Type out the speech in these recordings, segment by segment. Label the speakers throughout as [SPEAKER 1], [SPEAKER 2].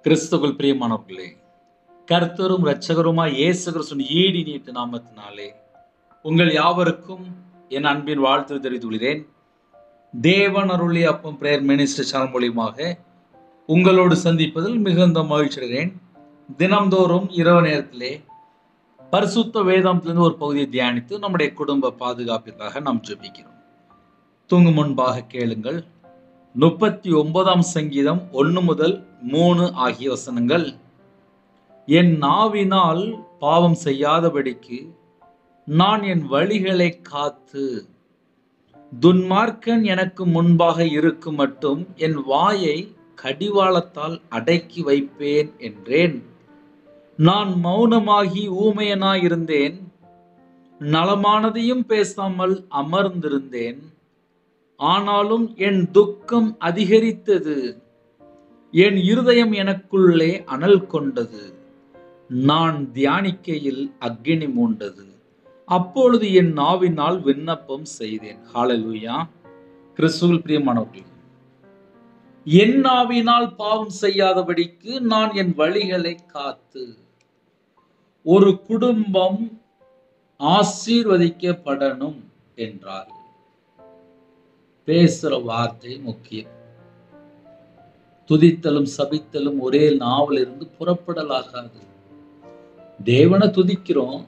[SPEAKER 1] கிறிஸ்துவுக்குள் பிரியமானவர்களே, கர்த்தரும் இரட்சகருமாய் இயேசு கிறிஸ்துவின் ஈடி நீட்டு நாமத்தினாலே உங்கள் யாவருக்கும் என் அன்பின் வாழ்த்து தெரிவித்துக் கொள்கிறேன். தேவன் அருளிய அப்பம் பிரேயர் மினிஸ்டர் சேனல் மூலியமாக உங்களோடு சந்திப்பதில் மிகுந்த மகிழ்ச்சி அடைகிறேன். தினம்தோறும் இரவு நேரத்திலே பரிசுத்த வேதாந்தத்திலிருந்து ஒரு பகுதியை தியானித்து நம்முடைய குடும்ப பாதுகாப்பிற்காக நாம் ஜெபிக்கிறோம். தூங்கும் முன்பாக கேளுங்கள். 39ஆம் சங்கீதம் 1 முதல் 3 ஆகிய வசனங்கள். என் நாவினால் பாவம் செய்யாதபடிக்கு நான் என் வழிகளை காத்து, துன்மார்க்கன் எனக்கு முன்பாக இருக்கும் மட்டும் என் வாயை கடிவாளத்தால் அடக்கி வைப்பேன் என்றேன். நான் மௌனமாகி ஊமையனாயிருந்தேன், நலமானதையும் பேசாமல் அமர்ந்திருந்தேன். ஆனாலும் என் துக்கம் அதிகரித்தது, என் இருதயம் எனக்குள்ளே அனல் கொண்டது. நான் தியானிக்கையில் அக்கினி மூண்டது. அப்பொழுது என் நாவினால் விண்ணப்பம் செய்தேன். ஹல்லேலூயா. கிறிஸ்துவுக்குள் பிரியமானவர்களே, என் நாவினால் பாவம் செய்யாதபடிக்கு நான் என் வழிகளை காத்து. ஒரு குடும்பம் ஆசீர்வதிக்கப்படணும் என்றால் பேசுற வார்த்தை முக்கியம். துதித்தலும் சபித்தலும் ஒரே நாவிலிருந்து புறப்படலாகாது. தேவனை துதிக்கிறோம்,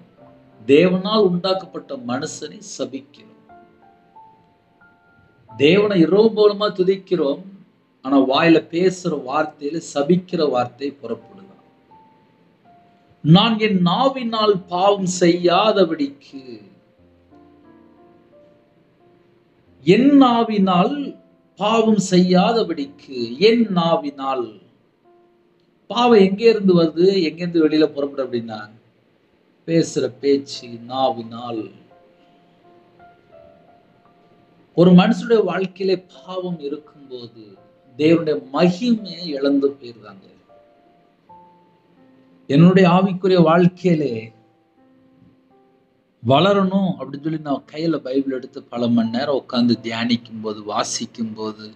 [SPEAKER 1] தேவனால் உண்டாக்கப்பட்ட மனுஷனை சபிக்கிறோம். தேவனை இரவு மூலமா துதிக்கிறோம், ஆனா வாயில பேசுற வார்த்தையில சபிக்கிற வார்த்தை புறப்படுதான். நான் என் நாவினால் பாவம் செய்யாதபடிக்கு, என் நாவினால் பாவம் செய்யாதபடிக்கு. என் நாவினால் பாவம் எங்க இருந்து வருது, எங்க இருந்து வெளியில புறப்படும் அப்படின்னா பேசுற பேச்சு நாவினால். ஒரு மனுஷனுடைய வாழ்க்கையில பாவம் இருக்கும்போது தேவனுடைய மகிமையை இழந்து போயிருந்தாங்க. என்னுடைய ஆவிக்குரிய வாழ்க்கையிலே வளரணும் அப்படின்னு சொல்லி நான் கையில பைபிள் எடுத்து பல மணி நேரம் உட்கார்ந்து தியானிக்கும் போது, வாசிக்கும் போது,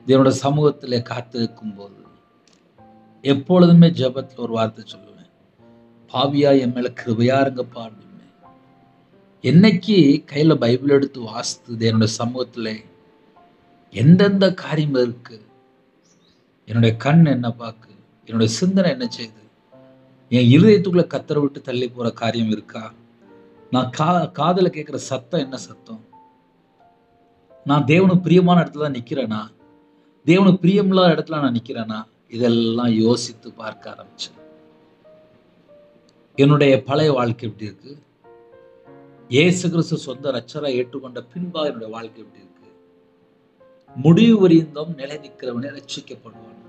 [SPEAKER 1] தேவனுடைய சமூகத்திலே காத்திருக்கும் போது எப்பொழுதுமே ஜெபத்துல ஒரு வார்த்தை சொல்லுவேன், பாவியா என் மேல கிருபையா இருங்கப்பா அப்படின்னு. என்னைக்கு கையில பைபிள் எடுத்து வாசித்து என்னுடைய சமூகத்துல எந்தெந்த காரியம் இருக்கு, என்னுடைய கண் என்ன பார்க்கு, என்னுடைய சிந்தனை என்ன செய்யுது, என் இருதயத்துக்குள்ள கத்தரை விட்டு தள்ளி போற காரியம் இருக்கா, நான் காதுல கேட்கிற சத்தம் என்ன சத்தம், நான் தேவனுக்கு பிரியமான இடத்துல தான் நிக்கிறேனா, தேவனுக்கு பிரியமில்லாத இடத்துல நான் நிக்கிறேனா, இதெல்லாம் யோசித்து பார்க்க ஆரம்பிச்சேன். என்னுடைய பழைய வாழ்க்கை எப்படி இருக்கு, இயேசு கிறிஸ்து சொந்த இரட்சகரை ஏற்றுக்கொண்ட பின்பா என்னுடைய வாழ்க்கை எப்படி இருக்கு. முடிவு வரைந்தும் நிலை நிற்கிறவனே ரட்சிக்கப்படுவான்.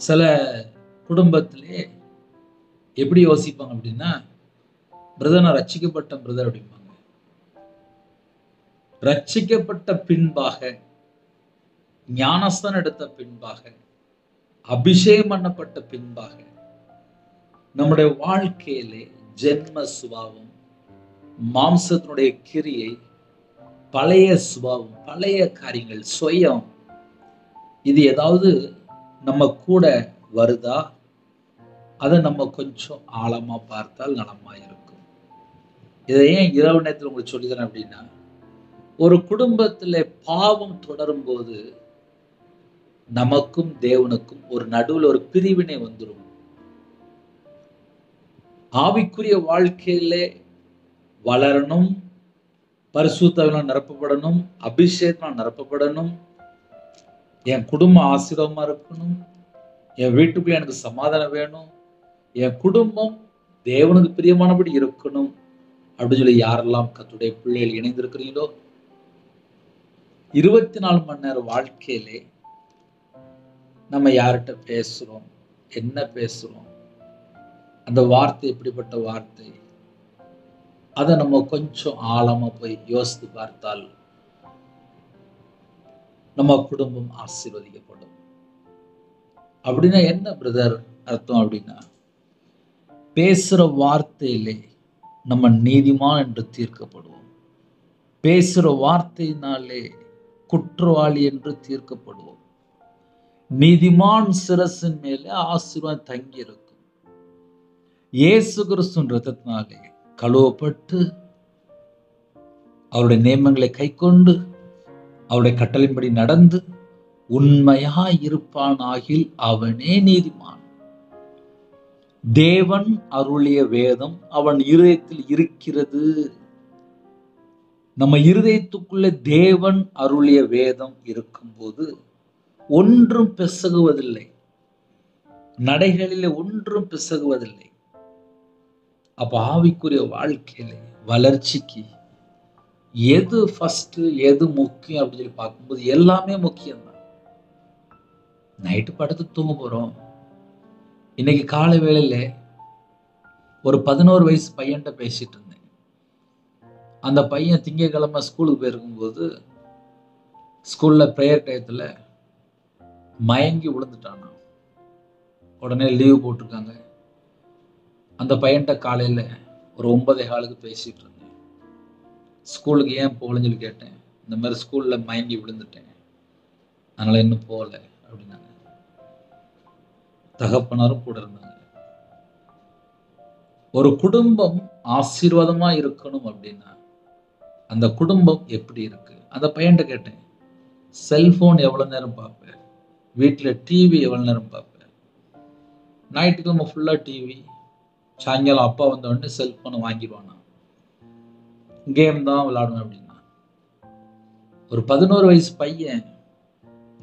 [SPEAKER 1] சில குடும்பத்திலே எப்படி யோசிப்பாங்க அப்படின்னா, பிரதர் நான் ரட்சிக்கப்பட்ட பிரதர் அப்படிம்பாங்க. ரட்சிக்கப்பட்ட பின்பாக, ஞானஸ்தானம் எடுத்த பின்பாக, அபிஷேகம் பண்ணப்பட்ட பின்பாக நம்முடைய வாழ்க்கையிலே ஜென்ம சுபாவம், மாம்சத்தினுடைய கிரியை, பழைய சுபாவம், பழைய காரியங்கள், சுயம், இது ஏதாவது நம்ம கூட வருதா, அதை நம்ம கொஞ்சம் ஆழமா பார்த்தால் நலமா இருக்கும். இதை ஏன் இரவு நேரத்தில் உங்களுக்கு சொல்லித்தரேன் அப்படின்னா, ஒரு குடும்பத்துல பாவம் தொடரும் போது நமக்கும் தேவனுக்கும் ஒரு நடுவில் ஒரு பிரிவினை வந்துடும். ஆவிக்குரிய வாழ்க்கையிலே வளரணும், பரிசுத்தாவினால் நிரப்பப்படணும், அபிஷேகத்தினால் நிரப்பப்படணும், என் குடும்பம் ஆசீர்வாதமா இருக்கணும், என் வீட்டுக்குள்ள எனக்கு சமாதானம் வேணும், என் குடும்பம் தேவனுக்கு பிரியமானபடி இருக்கணும் அப்படின்னு சொல்லி யாரெல்லாம் கர்த்தருடைய பிள்ளைகள் இணைந்திருக்கிறீங்களோ, 24 மணி நேரம் வாழ்க்கையிலே நம்ம யார்கிட்ட பேசுறோம், என்ன பேசுறோம், அந்த வார்த்தை எப்படிப்பட்ட வார்த்தை, அதை நம்ம கொஞ்சம் ஆழமா போய் யோசித்து பார்த்தால் நம்ம குடும்பம் ஆசீர்வதிக்கப்படும். அப்படின்னா என்ன பிரதர் அர்த்தம் அப்படின்னா, பேசுற வார்த்தையிலே நம்ம நீதிமான் என்று தீர்க்கப்படுவோம். பேசுற வார்த்தையினாலே குற்றவாளி என்று தீர்க்கப்படுவோம். நீதிமான் சிரசின் மேலே ஆசீர்வாதம் தங்கி இருக்கும். இயேசு கிறிஸ்துவின் இரத்தத்தினாலே கழுவப்பட்டு அவருடைய நியமங்களை கைக்கொண்டு அவருடைய கட்டளைப்படி நடந்து உண்மையாய் இருப்பானாகில் அவனே நீதிமான். தேவன் அருளிய வேதம் அவன் இருதயத்தில் இருக்கிறது. நம்ம இருதயத்துக்குள்ளே தேவன் அருளிய வேதம் இருக்கும்போது ஒன்றும் பிசகுவதில்லை, நடைகளிலே ஒன்றும் பிசகுவதில்லை. அப்ப ஆவிக்குரிய வாழ்க்கையில வளர்ச்சிக்கு எது ஃபர்ஸ்ட், எது முக்கியம் அப்படின்னு சொல்லி பார்க்கும்போது எல்லாமே முக்கியம்தான். நைட்டு படுத்து தூங்க போறோம். இன்னைக்கு காலை வேளையில ஒரு 11 வயசு பையன்கிட்ட பேசிட்டு இருந்தேன். அந்த பையன் திங்கட்கிழமை ஸ்கூலுக்கு போயிருக்கும்போது ஸ்கூல்ல ப்ரேயர் டயத்துல மயங்கி விழுந்துட்டானா. உடனே லீவு போட்டிருக்காங்க. அந்த பையன்கிட்ட காலையில ஒரு 9:15 பேசிட்டு இருந்தேன். ஸ்கூலுக்கு ஏன் போகலன்னு சொல்லி கேட்டேன். இந்த மாதிரி ஸ்கூல்ல மயங்கி விழுந்துட்டேன், அதனால இன்னும் போகல அப்படின்னாங்க. தகப்பனாரும் கூட இருந்தாங்க. ஒரு குடும்பம் ஆசீர்வாதமா இருக்கணும் அப்படின்னா அந்த குடும்பம் எப்படி இருக்கு? அந்த பையன்கிட்ட கேட்டேன், செல்போன் எவ்வளவு நேரம் பார்ப்பேன், வீட்டுல டிவி எவ்வளவு நேரம் பார்ப்பேன்? ஞாயிற்றுக்கிழமை ஃபுல்லா டிவி, சாயங்காலம் அப்பா வந்த உடனே செல்போனை வாங்கிடுவானா, கேம் தான் விளையாடுவேன் அப்படின்னா. ஒரு 11 வயசு பையன்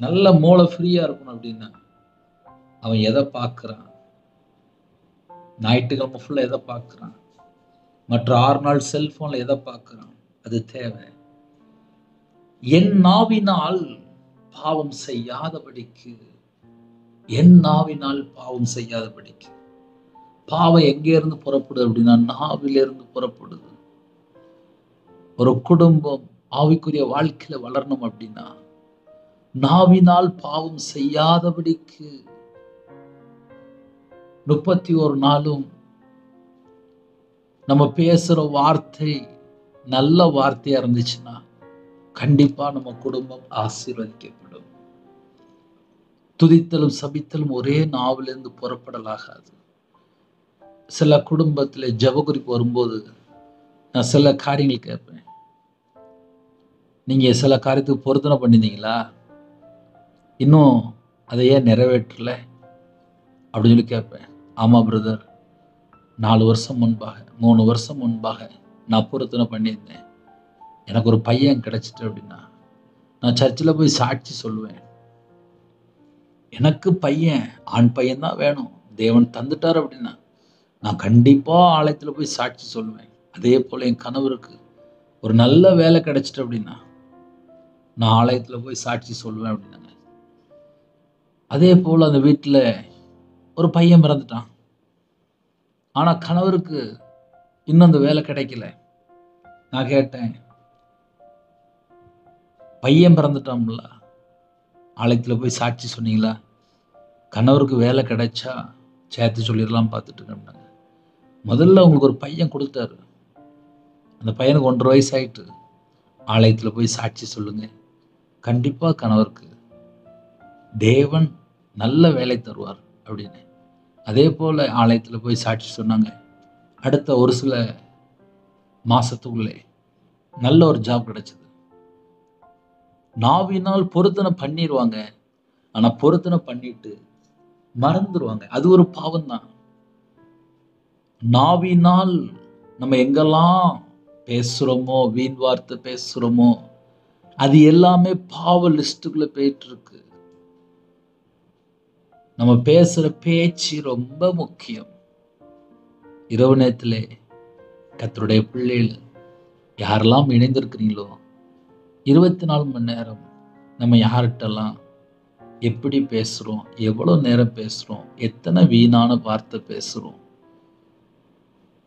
[SPEAKER 1] நல்ல மூளை ஃப்ரீயா இருக்கணும் அப்படின்னா அவன் எதை பார்க்கிறான்? ஞாயிற்றுக்கிழமை ஃபுல்லா எதை பார்க்கிறான்? மற்ற 6 நாள் செல்போன்ல எதை பார்க்கிறான்? அது தேவை. என் நாவினால் பாவம் செய்யாதபடிக்கு, என் நாவினால் பாவம் செய்யாதபடிக்கு. பாவம் எங்கே இருந்து புறப்படுது அப்படின்னா நாவிலிருந்து புறப்படுது. ஒரு குடும்பம் ஆவிக்குரிய வாழ்க்கையில வளரணும் அப்படின்னா நாவினால் பாவம் செய்யாதபடிக்கு 31 நாளும் நம்ம பேசுற வார்த்தை நல்ல வார்த்தையா இருந்துச்சுன்னா கண்டிப்பா நம்ம குடும்பம் ஆசீர்வதிக்கப்படும். துதித்தலும் சபித்தலும் ஒரே நாவிலிருந்து புறப்படலாகாது. சில குடும்பத்துல ஜெபக்குறிப்பு வரும்போது நான் சில காரியங்கள் கேட்பேன். நீங்க சில காரியத்துக்கு பொருத்தனை பண்ணிருந்தீங்களா, இன்னும் அதையே நிறைவேற்றல அப்படின்னு சொல்லி கேட்பேன். ஆமா பிரதர், 4 வருஷம் முன்பாக 3 வருஷம் முன்பாக நான் பொருத்தனை பண்ணியிருந்தேன், எனக்கு ஒரு பையன் கிடைச்சிட்டு அப்படின்னா நான் சர்ச்சில் போய் சாட்சி சொல்லுவேன். எனக்கு பையன், ஆண் பையன் தான் வேணும், தேவன் தந்துட்டார் அப்படின்னா நான் கண்டிப்பா ஆலயத்துல போய் சாட்சி சொல்லுவேன். அதே போல என் கணவருக்கு ஒரு நல்ல வேலை கிடைச்சிட்டு அப்படின்னா நான் ஆலயத்துல போய் சாட்சி சொல்லுவேன் அப்படின்னாங்க. அதே போல அந்த வீட்டுல ஒரு பையன் பிறந்துட்டான், ஆனா கணவருக்கு இன்னும் அந்த வேலை கிடைக்கல. நான் கேட்டேன், பையன் பிறந்துட்டான்ல, ஆலயத்துல போய் சாட்சி சொன்னீங்களா? கணவருக்கு வேலை கிடைச்சா சேர்த்து சொல்லிடலாம் பார்த்துட்டு இருக்கேன். முதல்ல உங்களுக்கு ஒரு பையன் கொடுத்தாரு, அந்த பையனுக்கு 1.5 வயசு ஆயிட்டு, ஆலயத்துல போய் சாட்சி சொல்லுங்க, கண்டிப்பா கணவருக்கு தேவன் நல்ல வேலை தருவார் அப்படின்னு. அதே போல ஆலயத்துல போய் சாட்சி சொன்னாங்க. அடுத்த ஒரு சில மாசத்துக்குள்ளே நல்ல ஒரு ஜாப் கிடைச்சது. நாவினால் பொருத்தனை பண்ணிடுவாங்க, ஆனா பொருத்தனை பண்ணிட்டு மறந்துடுவாங்க. அது ஒரு பாவம் தான். நாவினால் நம்ம எங்கெல்லாம் பேசுறோமோ, வீண் வார்த்தை பேசுறோமோ, அது எல்லாமே பாவ லிஸ்டுக்குள்ள போயிட்டு இருக்கு. நம்ம பேசுற பேச்சு ரொம்ப முக்கியம். இரவு நேரத்திலே கர்த்தருடைய பிள்ளைகள் யாரெல்லாம் இணைந்திருக்கிறீங்களோ 24 மணி நேரம் நம்ம யார்கிட்டலாம் எப்படி பேசுறோம், எவ்வளவு நேரம் பேசுறோம், எத்தனை வீணான வார்த்தை பேசுறோம்,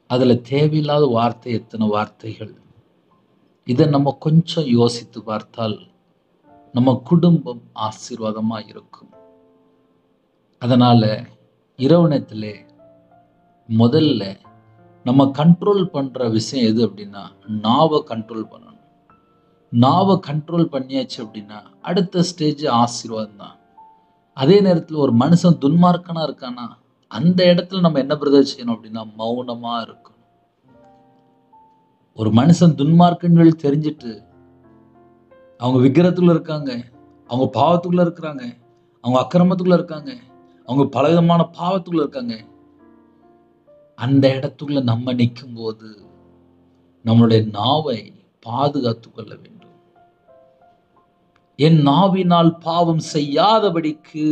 [SPEAKER 1] அதுல தேவையில்லாத வார்த்தை எத்தனை வார்த்தைகள், இதை நம்ம கொஞ்சம் யோசித்து பார்த்தால் நம்ம குடும்பம் ஆசீர்வாதமா இருக்கும். அதனால இரவு நேரத்திலே முதல்ல நம்ம கண்ட்ரோல் பண்ற விஷயம் எது அப்படின்னா நாவை கண்ட்ரோல் பண்ணணும். நாவை கண்ட்ரோல் பண்ணியாச்சு அப்படின்னா அடுத்த ஸ்டேஜ் ஆசீர்வாதம் தான். அதே நேரத்துல ஒரு மனுஷன் துன்மார்க்கனா இருக்கானா, அந்த இடத்துல நம்ம என்ன பிரதர் செய்யணும் அப்படின்னா, மௌனமா இருக்கணும். ஒரு மனுஷன் துன்மார்க்கன்னு சொல்லி தெரிஞ்சுட்டு, அவங்க விக்கிரகத்துக்குள்ள இருக்காங்க, அவங்க பாவத்துக்குள்ள இருக்கிறாங்க, அவங்க அக்கிரமத்துக்குள்ள இருக்காங்க, அவங்க பலவிதமான பாவத்துக்குள்ள இருக்காங்க. அந்த இடத்துக்குள்ள நம்ம நிக்கும்போது, நம்மளுடைய நாவை பாதுகாத்துக் கொள்ள வேண்டும். என் நாவினால் பாவம் செய்யாதபடிக்கு,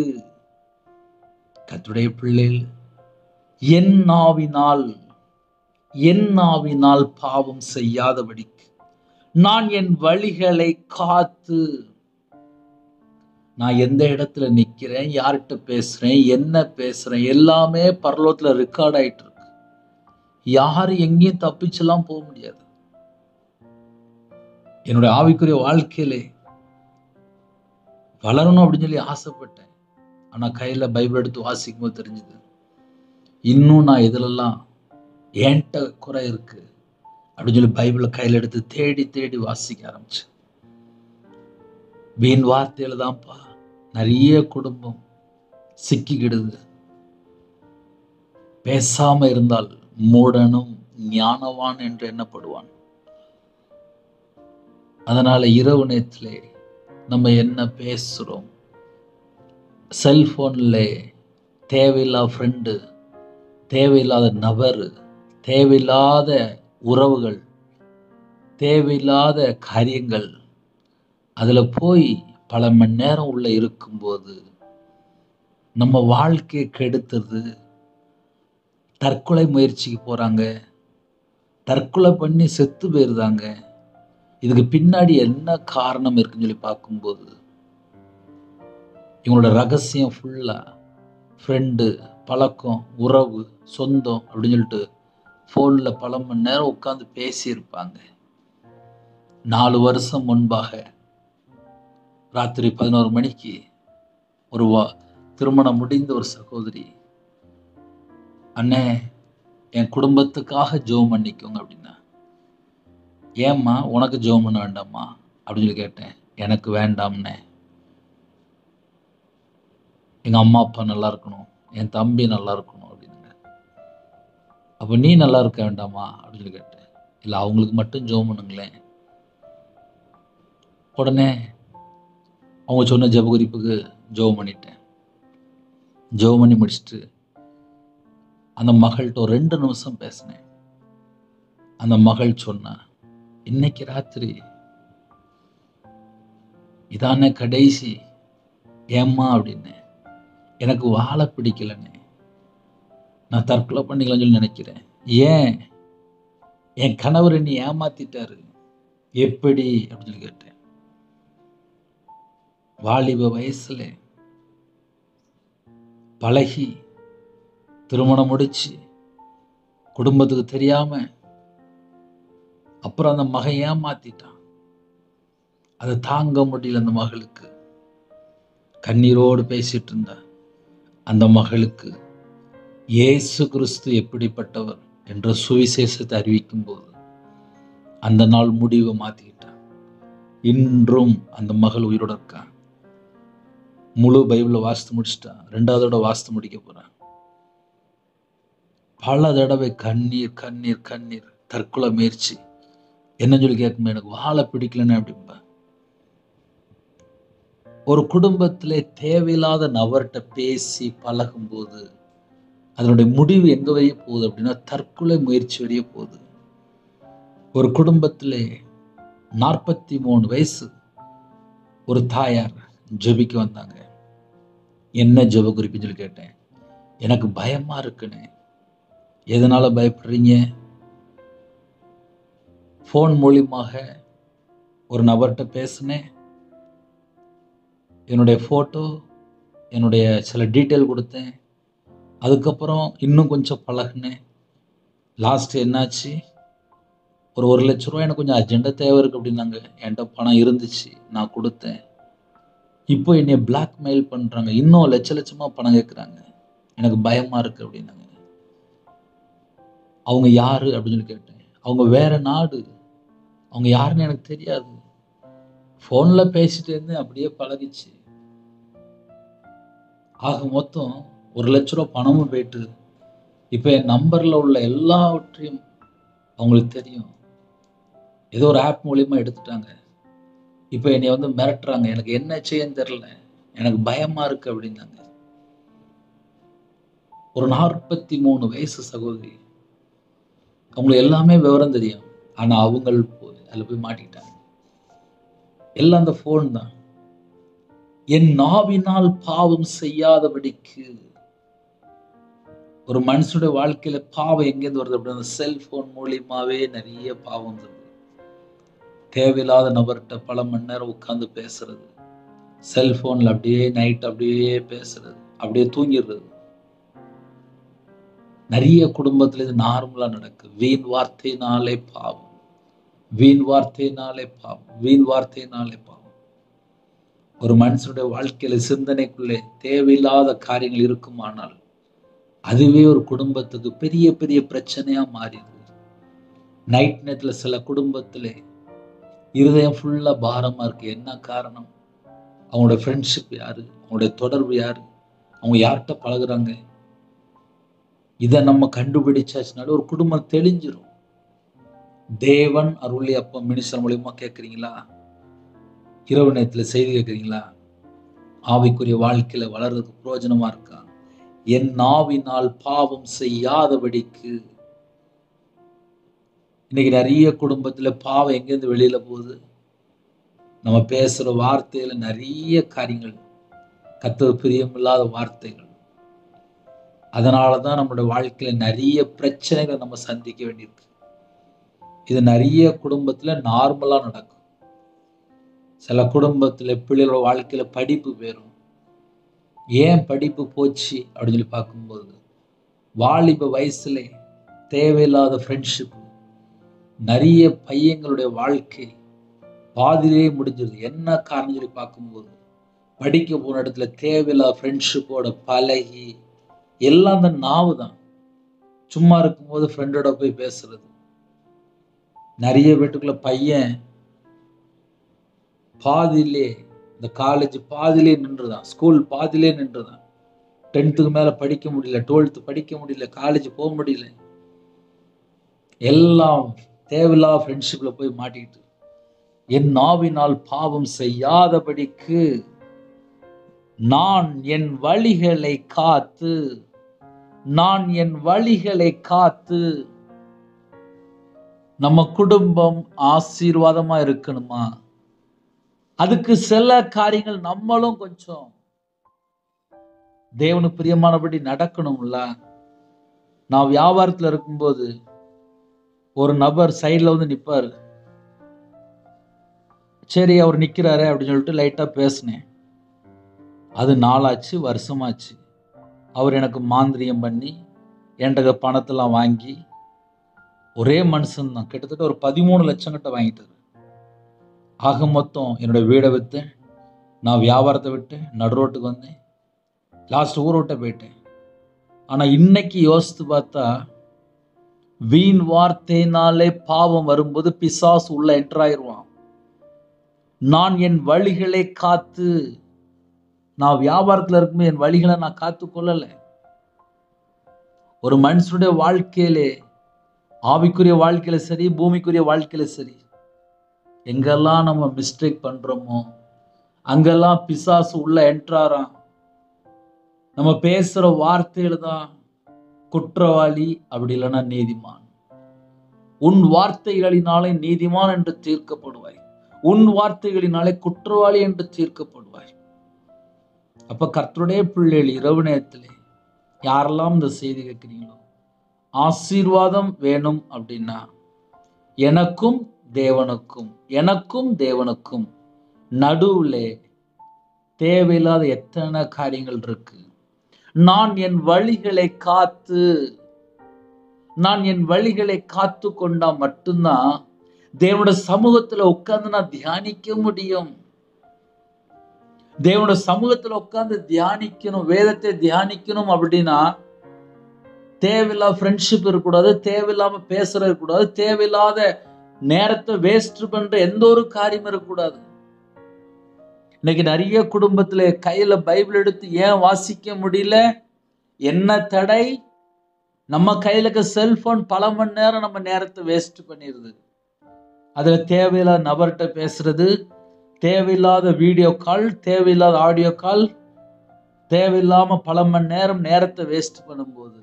[SPEAKER 1] கர்த்தருடைய பிள்ளைகள், என் நாவினால் பாவம் செய்யாதபடிக்கு நான் என் வழிகளை காத்து, நான் எந்த இடத்துல நிக்கிறேன், யார்கிட்ட பேசுறேன், என்ன பேசுறேன், எல்லாமே பரலோகத்துல ரெக்கார்ட் ஆயிட்டு இருக்கு. யாரும் எங்கேயும் தப்பிச்செல்லாம் போக முடியாது. என்னுடைய ஆவிக்குரிய வாழ்க்கையிலே வளரணும் அப்படின்னு சொல்லி ஆசைப்பட்டேன். ஆனா கையில பைபிள் எடுத்து வாசிக்கும் போது தெரிஞ்சது, இன்னும் நான் இதுலெல்லாம் என்கிட்ட குறை இருக்கு அப்படின்னு சொல்லி பைபிளை கையில எடுத்து தேடி தேடி வாசிக்க ஆரம்பிச்சேன். வீண் வார்த்தையில தான்ப்பா நிறைய குடும்பம் சிக்கிக்கிடுது. பேசாம இருந்தால் மூடனும் ஞானவான் என்று எண்ணப்படுவான். அதனால இரவு நேரத்திலே நம்ம என்ன பேசுறோம், செல்போன்ல தேவையில்லாத ஃப்ரெண்டு, தேவையில்லாத நபர், தேவையில்லாத உறவுகள், தேவையில்லாத காரியங்கள், அதுல போய் பல மணி நேரம் உள்ள இருக்கும்போது நம்ம வாழ்க்கையை கெடுத்துறது. தற்கொலை முயற்சிக்கு போறாங்க, தற்கொலை பண்ணி செத்து போயிருந்தாங்க. இதுக்கு பின்னாடி என்ன காரணம் இருக்குன்னு சொல்லி பார்க்கும்போது, இவங்களோட ரகசியம் ஃபுல்லா ஃப்ரெண்டு, பழக்கம், உறவு, சொந்தம் அப்படின்னு சொல்லிட்டு ஃபோன்ல பல மணி நேரம் உட்கார்ந்து பேசியிருப்பாங்க. 4 வருஷம் முன்பாக ராத்திரி 11 மணிக்கு ஒரு திருமணம் முடிந்த ஒரு சகோதரி, அண்ணே என் குடும்பத்துக்காக ஜெபம் பண்ணிக்கோங்க அப்படின்னா, ஏம்மா உனக்கு ஜெபம் பண்ண வேண்டாமா அப்படின்னு சொல்லி கேட்டேன். எனக்கு வேண்டாம்னே, எங்க அம்மா அப்பா நல்லா இருக்கணும், என் தம்பி நல்லா இருக்கணும் அப்படின்னுங்க. அப்போ நீ நல்லா இருக்க வேண்டாமா அப்படின்னு சொல்லி கேட்டேன். இல்லை அவங்களுக்கு மட்டும் ஜெபம் பண்ணுங்களேன். உடனே அவங்க சொன்ன ஜெப குறிப்புக்கு ஜெபம் பண்ணிட்டேன். ஜெபம் பண்ணி முடிச்சுட்டு அந்த மகள்கிட்ட ஒரு 2 நிமிஷம் பேசினேன். அந்த மகள் சொன்னா, இன்னைக்கு ராத்திரி இதானே கடைசி, ஏம்மா அப்படின்னு. எனக்கு வாழ பிடிக்கலன்னு, நான் தற்கொலை பண்ணிக்கலாம்னு சொல்லி நினைக்கிறேன். ஏன்? என் கணவர் என்னை ஏமாத்திட்டாரு. எப்படி அப்படின்னு சொல்லி கேட்டேன். வாலிப வயசுல பழகி திருமணம் முடிச்சு குடும்பத்துக்கு தெரியாம அப்புறம் அந்த மகன் ஏமாத்திட்டான். அதை தாங்க முடியல அந்த மகளுக்கு. கண்ணீரோடு பேசிட்டு இருந்தா அந்த மகளுக்கு இயேசு கிறிஸ்து எப்படிப்பட்டவர் என்ற சுவிசேஷத்தை அறிவிக்கும் போது அந்த நாள் முடிவை மாத்திக்கிட்டான். இன்றும் அந்த மகள் உயிரோட இருக்கான். முழு பைபிளை வாசித்து முடிச்சுட்டான். 2வது வாசித்து முடிக்க போறான். பல தடவை கண்ணீர் கண்ணீர் கண்ணீர், தற்கொலை முயற்சி. என்ன சொல்லி கேட்கும்போது, எனக்கு வாழ பிடிக்கலன்னு அப்படின்பா. ஒரு குடும்பத்திலே தேவையில்லாத நபர்கிட்ட பேசி பழகும் போது அதனுடைய முடிவு எங்க வரைய போகுது அப்படின்னா, தற்கொலை முயற்சி வரைய போகுது. ஒரு குடும்பத்திலே 43 வயசு ஒரு தாயார் ஜெபிக்க வந்தாங்க. என்ன ஜெப குறிப்புன்னு சொல்லி கேட்டேன். எனக்கு பயமா இருக்குன்னு. எதனால பயப்படுறீங்க? ஃபோன் மூலியமாக ஒரு நபர்கிட்ட பேசினேன். என்னுடைய ஃபோட்டோ, என்னுடைய சில டீட்டெயில் கொடுத்தேன். அதுக்கப்புறம் இன்னும் கொஞ்சம் பழகினேன். லாஸ்ட் என்னாச்சு, ஒரு 1 லட்ச ரூபா எனக்கு கொஞ்சம் அர்ஜென்ட்டாக தேவை இருக்குது அப்படின்னாங்க. என்கிட்ட பணம் இருந்துச்சு, நான் கொடுத்தேன். இப்போ என்னை பிளாக்மெயில் பண்ணுறாங்க, இன்னும் லட்சமாக பணம் கேட்குறாங்க. எனக்கு பயமாக இருக்குது அப்படின்னாங்க. அவங்க யாரு அப்படின்னு சொல்லி கேட்டேன். அவங்க வேற நாடு, அவங்க யாருன்னு எனக்கு தெரியாது. ஃபோனில் பேசிட்டு இருந்தேன், அப்படியே பழகிச்சு. ஆக மொத்தம் 1,00,000 ரூபாய் பணமும் போயிட்டு, இப்ப என் நம்பர்ல உள்ள எல்லாவற்றையும் அவங்களுக்கு தெரியும். ஏதோ ஒரு ஆப் மூலியமா எடுத்துட்டாங்க. இப்ப என்னைய வந்து மிரட்டுறாங்க. எனக்கு என்ன செய்யன்னு தெரியல. எனக்கு பயமா இருக்கு அப்படின்னாங்க. ஒரு 43 வயசு சகோதரி. அவங்களுக்கு எல்லாமே விவரம் தெரியும். ஆனா அவங்கள் அதுல போய் மாட்டிக்கிட்டாங்க. எல்லாம் அந்த ஃபோன் தான். என் நாவினால் பாவம் செய்யாதபடிக்கு ஒரு மனுஷனுடைய வாழ்க்கையில பாவம் எங்கேருந்து வருது அப்படின்னா செல்போன் மூலியமாவே நிறைய பாவம் வருது. தேவையில்லாத நபர்கிட்ட பல மணி நேரம் உட்கார்ந்து பேசுறது, செல்போன்ல அப்படியே நைட் அப்படியே பேசுறது, அப்படியே தூங்கிடுறது. நிறைய குடும்பத்துல இது நார்மலா நடக்குது. வீண் வார்த்தையினாலே பாவம், வீண் வார்த்தையினாலே பாவம், வீண் வார்த்தையினாலே பாவம். ஒரு மனுஷனுடைய வாழ்க்கையில சிந்தனைக்குள்ளே தேவையில்லாத காரியங்கள் இருக்குமானால் அதுவே ஒரு குடும்பத்துக்கு பெரிய பெரிய பிரச்சனையா மாறிடுது. நைட் நேரத்துல சில குடும்பத்திலே இருதயம் ஃபுல்லா பாரமா இருக்கு. என்ன காரணம்? அவங்களோட ஃப்ரெண்ட்ஷிப் யாரு? அவங்களுடைய தொடர்பு யாரு? அவங்க யார்கிட்ட பழகுறாங்க? இதை நம்ம கண்டுபிடிச்சாச்சுனால ஒரு குடும்பம் தெளிஞ்சிரும். தேவன் அருளி அப்ப மினிஸ்டர் மூலியமா கேட்குறீங்களா? இரவு நேரத்துல செய்தி கேட்குறீங்களா? ஆவிக்குரிய வாழ்க்கையில வளர்றதுக்கு பிரயோஜனமா இருக்கா? என் நாவினால் பாவம் செய்யாதபடிக்கு. இன்னைக்கு நிறைய குடும்பத்துல பாவம் எங்கேருந்து வெளியில போகுது? நம்ம பேசுற வார்த்தையில நிறைய காரியங்கள் கர்த்தருக்கு பிரியமில்லாத வார்த்தைகள். அதனாலதான் நம்மளுடைய வாழ்க்கையில நிறைய பிரச்சனைகளை நம்ம சந்திக்க வேண்டியிருக்கு. இது நிறைய குடும்பத்துல நார்மலா நடக்கும். சில குடும்பத்துல பிள்ளைகளோட வாழ்க்கையில படிப்பு போயிடும். ஏன் படிப்பு போச்சு அப்படின்னு சொல்லி பார்க்கும்போது வாலிப வயசுல தேவையில்லாத ஃப்ரெண்ட்ஷிப். நிறைய பையங்களுடைய வாழ்க்கை பாதியிலேயே முடிஞ்சிருது. என்ன காரணம் சொல்லி பார்க்கும்போது படிக்க போன இடத்துல தேவையில்லாத ஃப்ரெண்ட்ஷிப்போட பழகி எல்லாம் அந்த நாவு தான். சும்மா இருக்கும்போது ஃப்ரெண்டோட போய் பேசுறது. நிறைய வீட்டுக்குள்ள பையன் பாதியிலே இந்த காலேஜ் பாதியிலே நின்றுதான், ஸ்கூல் பாதியிலே நின்றுதான். 10th மேல படிக்க முடியல, 12th படிக்க முடியல, காலேஜ் போக முடியல. எல்லாம் தேவையில்லாத ஃப்ரெண்ட்ஷிப்ல போய் மாட்டிக்கிட்டு என் நாவினால் பாவம் செய்யாதபடிக்கு நான் என் வழிகளை காத்து, நான் என் வழிகளை காத்து. நம்ம குடும்பம் ஆசீர்வாதமா இருக்கணுமா? அதுக்கு சில காரியங்கள் நம்மளும் கொஞ்சம் தேவனுக்கு பிரியமானபடி நடக்கணும்ல. நான் வியாபாரத்துல இருக்கும்போது ஒரு நபர் சைட்ல வந்து நிப்பாரு. சரி அவர் நிக்கிறாரு அப்படின்னு சொல்லிட்டு லைட்டா பேசினேன். அது நாளாச்சு, வருஷமாச்சு. அவர் எனக்கு மாந்திரியம் பண்ணி என்கிட்ட பணத்தெல்லாம் வாங்கி ஒரே மனுஷன் தான் கிட்டத்தட்ட ஒரு 13 லட்சம் கிட்ட வாங்கிட்டாரு. ஆக மொத்தம் என்னோட வீடை வித்து, நான் வியாபாரத்தை விட்டு நடு ரோட்டுக்கு வந்தேன். லாஸ்ட் ஊரை விட்ட போயிட்டேன். ஆனா இன்னைக்கு யோசித்து பார்த்தா வீண் வார்த்தையினாலே பாவம் வரும்போது பிசாசு உள்ள என்டர் ஆயிடுவான். நான் என் வழிகளை காத்து, நான் வியாபாரத்துல இருக்கும்போது என் வழிகளை நான் காத்து கொள்ளல. ஒரு மனுஷனுடைய வாழ்க்கையிலே, ஆவிக்குரிய வாழ்க்கையில சரி, பூமிக்குரிய வாழ்க்கையில சரி, எங்கெல்லாம் நம்ம மிஸ்டேக் பண்றோமோ அங்கெல்லாம் பிசாசு உள்ள என்ட்ராரான். நம்ம பேசுற வார்த்தையில தான் குற்றவாளி, அப்படி இல்லைன்னா நீதிமான். உன் வார்த்தைகளினாலே நீதிமான் என்று தீர்க்கப்படுவாய், உன் வார்த்தைகளினாலே குற்றவாளி என்று தீர்க்கப்படுவாய். அப்ப கர்த்தருடைய பிள்ளைகள் இரவு நேரத்திலே யாரெல்லாம் இந்த செய்தி கேட்கிறீங்களோ, ஆசீர்வாதம் வேணும் அப்படின்னா எனக்கும் தேவனுக்கும், எனக்கும் தேவனுக்கும் நடுவுல தேவையில்லாத எத்தனை காரியங்கள் இருக்கு. நான் என் வழிகளை காத்து, நான் என் வழிகளை காத்து கொண்டா மட்டும்தான் தேவனுடைய சமூகத்துல உட்கார்ந்து நான் தியானிக்க முடியும். தேவனுடைய சமூகத்துல உட்கார்ந்து தியானிக்கணும், வேதத்தை தியானிக்கணும் அப்படின்னா தேவையில்லாத ஃப்ரெண்ட்ஷிப் இருக்கக்கூடாது, தேவையில்லாம பேசுறது இருக்கக்கூடாது, தேவையில்லாத நேரத்தை வேஸ்ட் பண்ற எந்த ஒரு காரியம் இருக்கக்கூடாது. இன்னைக்கு நிறைய குடும்பத்துல கையில பைபிள் எடுத்து ஏன் வாசிக்க முடியல? என்ன தடை? நம்ம கையில இருக்க செல்போன் பல மணி நேரம் நம்ம நேரத்தை வேஸ்ட் பண்ணிடுது. அதுல தேவையில்லாத நபர்கிட்ட பேசுறது, தேவையில்லாத வீடியோ கால், தேவையில்லாத ஆடியோ கால், தேவையில்லாம பல மணி நேரம் நேரத்தை வேஸ்ட் பண்ணும்போது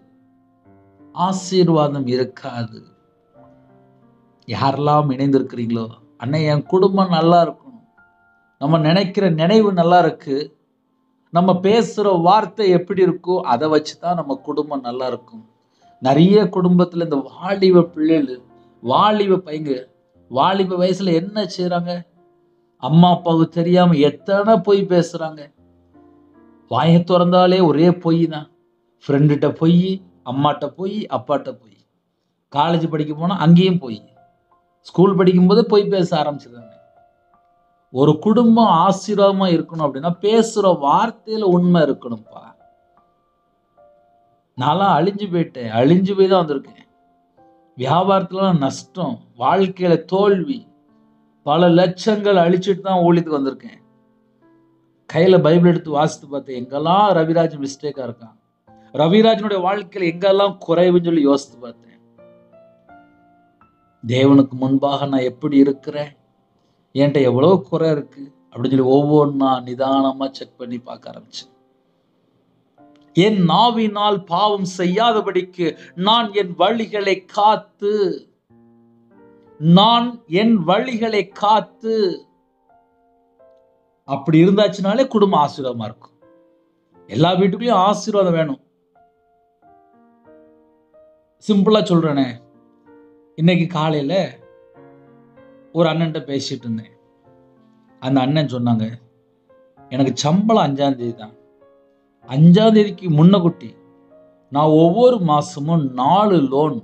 [SPEAKER 1] ஆசீர்வாதம் இருக்காது. யாரெல்லாம் இணைந்திருக்கிறீங்களோ, அண்ணே என் குடும்பம் நல்லா இருக்கணும், நம்ம நினைக்கிற நினைவு நல்லா இருக்கு, நம்ம பேசுற வார்த்தை எப்படி இருக்கோ அதை வச்சுதான் நம்ம குடும்பம் நல்லா இருக்கும். நிறைய குடும்பத்துல இந்த வாலிப பிள்ளைகள், வாலிப பையங்க, வாலிப வயசுல என்ன செய்யறாங்க? அம்மா அப்பாவுக்கு தெரியாம எத்தனை பொய் பேசுறாங்க. வாயை திறந்தாலே ஒரே பொய் தான். ஃப்ரெண்டுகிட்ட பொய், அம்மாட்ட பொய், அப்பாட்ட பொய். காலேஜ் படிக்க போனா அங்கேயும் பொய். ஸ்கூல் படிக்கும்போது பொய் பேச ஆரம்பிச்சிருக்காங்க. ஒரு குடும்பம் ஆசீர்வாதமா இருக்கணும் அப்படின்னா பேசுற வார்த்தையில உண்மை இருக்கணும்ப்பா. நான்லாம் அழிஞ்சு போயிட்டேன், அழிஞ்சு போய் தான் வந்திருக்கேன். வியாபாரத்துல நஷ்டம், வாழ்க்கையில தோல்வி, பல லட்சங்கள் அழிச்சிட்டு தான் ஊழியத்துக்கு வந்திருக்கேன். கையில பைபிள் எடுத்து வாசித்து பார்த்தேன், எங்கெல்லாம் ரவிராஜ் மிஸ்டேக்கா இருக்கான், ரவிராஜனுடைய வாழ்க்கையில எங்கெல்லாம் குறைவுன்னு சொல்லி யோசித்து பார்த்தேன். தேவனுக்கு முன்பாக நான் எப்படி இருக்கிறேன், என்கிட்ட எவ்வளவு குறை இருக்கு அப்படின்னு சொல்லி ஒவ்வொன்றா நிதானமா செக் பண்ணி பார்க்க ஆரம்பிச்சேன். என் நாவினால் பாவம் செய்யாதபடிக்கு நான் என் வழிகளை காத்து, நான் என் வழிகளை காத்து, அப்படி இருந்தாச்சுனாலே குடும்பம் ஆசீர்வாதமா இருக்கும். எல்லா வீட்டுக்குள்ளயும் ஆசீர்வாதம் வேணும். சிம்பிளா சொல்றேனே, இன்னைக்கு காலையில ஒரு அண்ணன்ட்ட பேசிட்டு இருந்தேன். அந்த அண்ணன் சொன்னாங்க, எனக்கு சம்பளம் 5ஆம் தேதி தான், 5ஆம் தேதிக்கு முன்னகுட்டி நான் ஒவ்வொரு மாசமும் 4 லோன்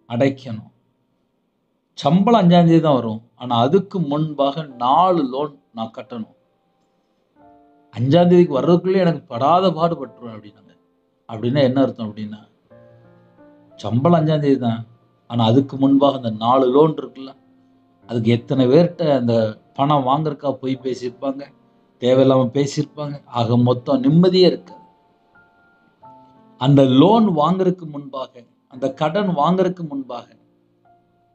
[SPEAKER 1] அடைக்கணும். சம்பளம் 5ஆம் தேதி தான் வரும், ஆனா அதுக்கு முன்பாக 4 லோன் நான் கட்டணும். 5ஆம் தேதிக்கு வர்றதுக்குள்ளே எனக்கு படாத பாடுபட்டுருவேன் அப்படின்னாங்க. அப்படின்னா என்ன அர்த்தம் அப்படின்னா, சம்பளம் 5ஆம் தேதி தான், ஆனா அதுக்கு முன்பாக அந்த 4 லோன் இருக்குல்ல, அதுக்கு எத்தனை பேர்கிட்ட அந்த பணம் வாங்குறதுக்கா போய் பேசியிருப்பாங்க, தேவையில்லாம பேசியிருப்பாங்க. ஆக மொத்தம் நிம்மதியே இருக்காது. அந்த லோன் வாங்குறதுக்கு முன்பாக, அந்த கடன் வாங்குறதுக்கு முன்பாக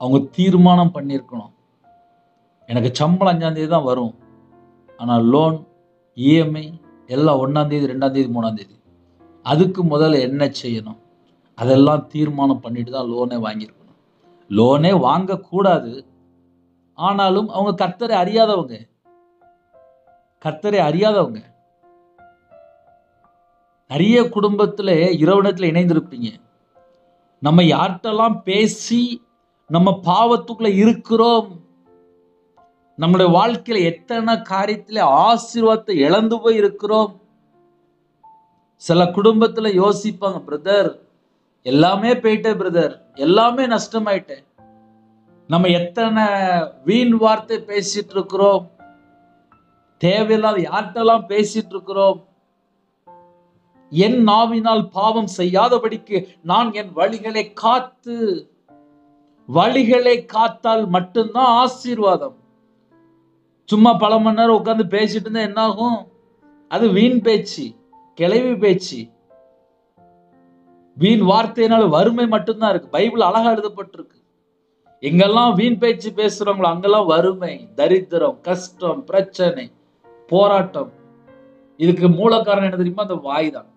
[SPEAKER 1] அவங்க தீர்மானம் பண்ணியிருக்கணும், எனக்கு சம்பளம் 5ஆம் தேதி தான் வரும், ஆனா லோன், இஎம்ஐ எல்லாம் 1ஆம் தேதி, 2ஆம் தேதி, 3ஆம் தேதி, அதுக்கு முதல்ல என்ன செய்யணும் அதெல்லாம் தீர்மானம் பண்ணிட்டு தான் லோனே வாங்கியிருக்கணும். லோனே வாங்கக்கூடாது, ஆனாலும் அவங்க கர்த்தரை அறியாதவங்க, கர்த்தரை அறியாதவங்க. நிறைய குடும்பத்துல இரவணத்துல இணைந்திருப்பீங்க. நம்ம யார்கிட்டலாம் பேசி நம்ம பாவத்துக்குள்ள இருக்கிறோம், நம்மளுடைய வாழ்க்கையில எத்தனை காரியத்துல ஆசீர்வாதத்தை இழந்து போய் இருக்கிறோம். சில குடும்பத்துல யோசிப்பாங்க, பிரதர் எல்லாமே போயிட்டே, பிரதர் எல்லாமே நஷ்டமாயிட்டேன். நம்ம எத்தனை வீண் வார்த்தை பேசிட்டு இருக்கிறோம், தேவையில்லாத யார்கிட்டலாம் பேசிட்டு இருக்கிறோம். என் நாவினால் பாவம் செய்யாதபடிக்கு நான் என் வழிகளை காத்து, வழிகளை காத்தால் மட்டும்தான் ஆசீர்வாதம். சும்மா பல மணி நேரம் உட்கார்ந்து பேசிட்டு இருந்தா என்ன ஆகும்? அது வீண் பேச்சு, கிளவி பேச்சு. வீண் வார்த்தையினால வறுமை மட்டும்தான் இருக்கு. பைபிள் அழகா எழுதப்பட்டிருக்கு, எங்கெல்லாம் வீண் பேச்சு பேசுறாங்களோ அங்கெல்லாம் வறுமை, தரித்திரம், கஷ்டம், பிரச்சனை, போராட்டம். இதுக்கு மூல காரணம் என்ன தெரியுமா? அந்த வாய் தான்.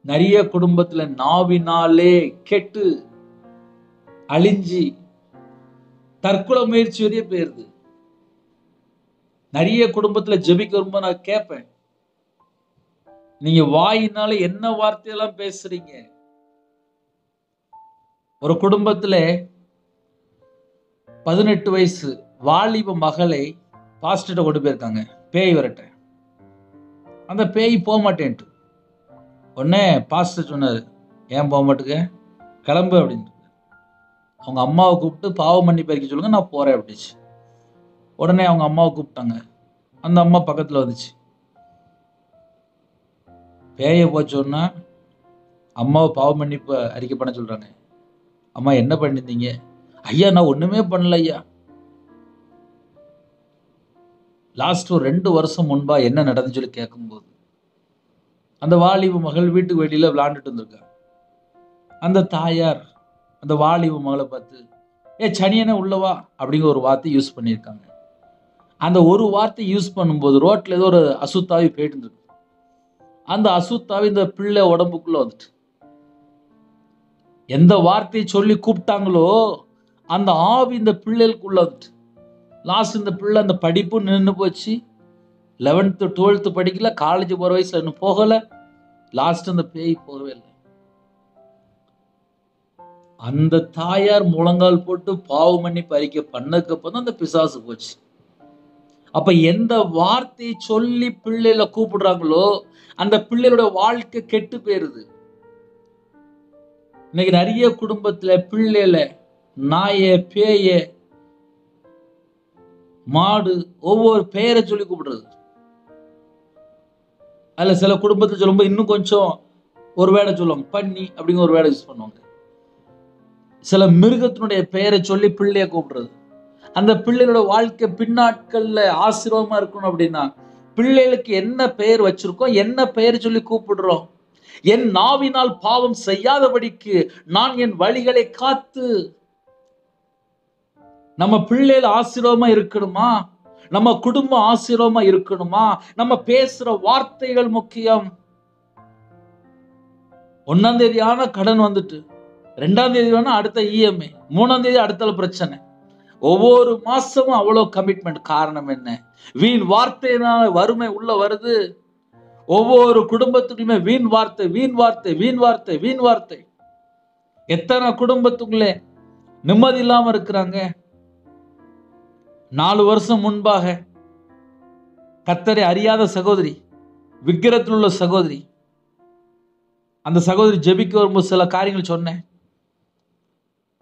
[SPEAKER 1] நிறைய குடும்பத்துல நாவினாலே கெட்டு அழிஞ்சி தற்கொலை முயற்சி வரைய போயிருது. நிறைய குடும்பத்துல ஜெபிக்க வரும்போது நான் கேட்பேன், நீங்க வாயினால என்ன வார்த்தையெல்லாம் பேசுறீங்க? ஒரு குடும்பத்துல 18 வயசு வாலிப மகளை பாஸ்டர்ட்ட கொண்டு போயிருக்காங்க பேய் விரட்ட. அந்த பேய் போக மாட்டேன்ட்டு உடனே பாஸ்டர் சொன்னாரு, ஏன் போக மாட்டுக்க, கிளம்பு அப்படின்னு. அவங்க அம்மாவை கூப்பிட்டு பாவ மன்னிப்பு அறிக்கை சொல்லுங்க, நான் போறேன் அப்படிச்சு. உடனே அவங்க அம்மாவை கூப்பிட்டாங்க. அந்த அம்மா பக்கத்துல வந்துச்சு. பேய போச்சோன்னா அம்மாவை பாவ மன்னிப்பு அறிக்கை பண்ண சொல்றாங்க. அம்மா என்ன பண்ணிருந்தீங்க? ஐயா நான் ஒண்ணுமே பண்ணல ஐயா. லாஸ்ட் ஒரு 2 வருஷம் முன்பா என்ன நடந்துன்னு சொல்லி கேட்கும்போது, அந்த வாலிப மகள் வீட்டுக்கு வெளியில விளையாண்டுட்டு இருந்திருக்காங்க. அந்த தாயார் அந்த வாலிப மகளை பார்த்து, சனியனே உள்ளவா அப்படிங்கிற ஒரு வார்த்தை யூஸ் பண்ணியிருக்காங்க. அந்த ஒரு வார்த்தை யூஸ் பண்ணும்போது ரோட்ல ஏதோ ஒரு அசுத்தாவி போயிட்டு இருந்திருக்கு. அந்த அசுத்தாவி இந்த பிள்ளை உடம்புக்குள்ள வந்துட்டு, எந்த வார்த்தையை சொல்லி கூப்பிட்டாங்களோ அந்த ஆவி இந்த பிள்ளைகளுக்குள்ள வந்துட்டு, லாஸ்ட் இந்த பிள்ளை அந்த படிப்பு நின்று போச்சு. 11th 12th படிக்கல, காலேஜ் போற வயசுல இன்னும் போகல. லாஸ்ட் அந்த பேய் போகவே இல்லை. அந்த தாயார் முழங்கால் போட்டு பாவம் பண்ணி பறிக்க பண்ணதுக்கு அப்புறம் அந்த பிசாசு போச்சு. அப்ப எந்த வார்த்தையை சொல்லி பிள்ளைல கூப்பிடுறாங்களோ அந்த பிள்ளையோட வாழ்க்கை கெட்டு போயிருது. இன்னைக்கு நிறைய குடும்பத்துல பிள்ளைல நாய, பேய, மாடு ஒவ்வொரு பெயரை சொல்லி கூப்பிடுறது. அதுல சில குடும்பத்தை சொல்லும்போது இன்னும் கொஞ்சம் ஒரு வேடை சொல்லுவாங்க, பண்ணி அப்படிங்கிற ஒரு வேடை யூஸ் பண்ணுவாங்க. சில மிருகத்தினுடைய பெயரை சொல்லி பிள்ளைய கூப்பிடுறது. அந்த பிள்ளைகளோட வாழ்க்கை பின்னாட்கள்ல ஆசீர்வாதமா இருக்கணும் அப்படின்னா பிள்ளைகளுக்கு என்ன பெயர் வச்சிருக்கோம், என்ன பெயர் சொல்லி கூப்பிடுறோம். என் நாவினால் பாவம் செய்யாதபடிக்கு நான் என் வழிகளை காத்து. நம்ம பிள்ளைகள் ஆசீர்வாதமா இருக்கணுமா, நம்ம குடும்பம் ஆசீர்வாதமா இருக்கணுமா, நம்ம பேசுற வார்த்தைகள் முக்கியம். 1ஆம் தேதியான கடன் வந்துட்டு 2ஆம் தேதி வேணா அடுத்த இஎம்ஐ, 3ஆம் தேதி அடுத்த பிரச்சனை. ஒவ்வொரு மாசமும் அவ்வளவு கமிட்மெண்ட். காரணம் என்ன? வீண் வார்த்தையினால வறுமை உள்ள வருது. ஒவ்வொரு குடும்பத்துக்குமே வீண் வார்த்தை, வீண் வார்த்தை, வீண் வார்த்தை, வீண் வார்த்தை. எத்தனை குடும்பத்துக்குள்ளே நிம்மதி இல்லாம இருக்கிறாங்க. 4 வருஷம் முன்பாக கர்த்தரை அறியாத சகோதரி, விக்கிரத்தில் உள்ள சகோதரி, அந்த சகோதரி ஜெபிக்க வரும்போது சில காரியங்கள் சொன்னேன்.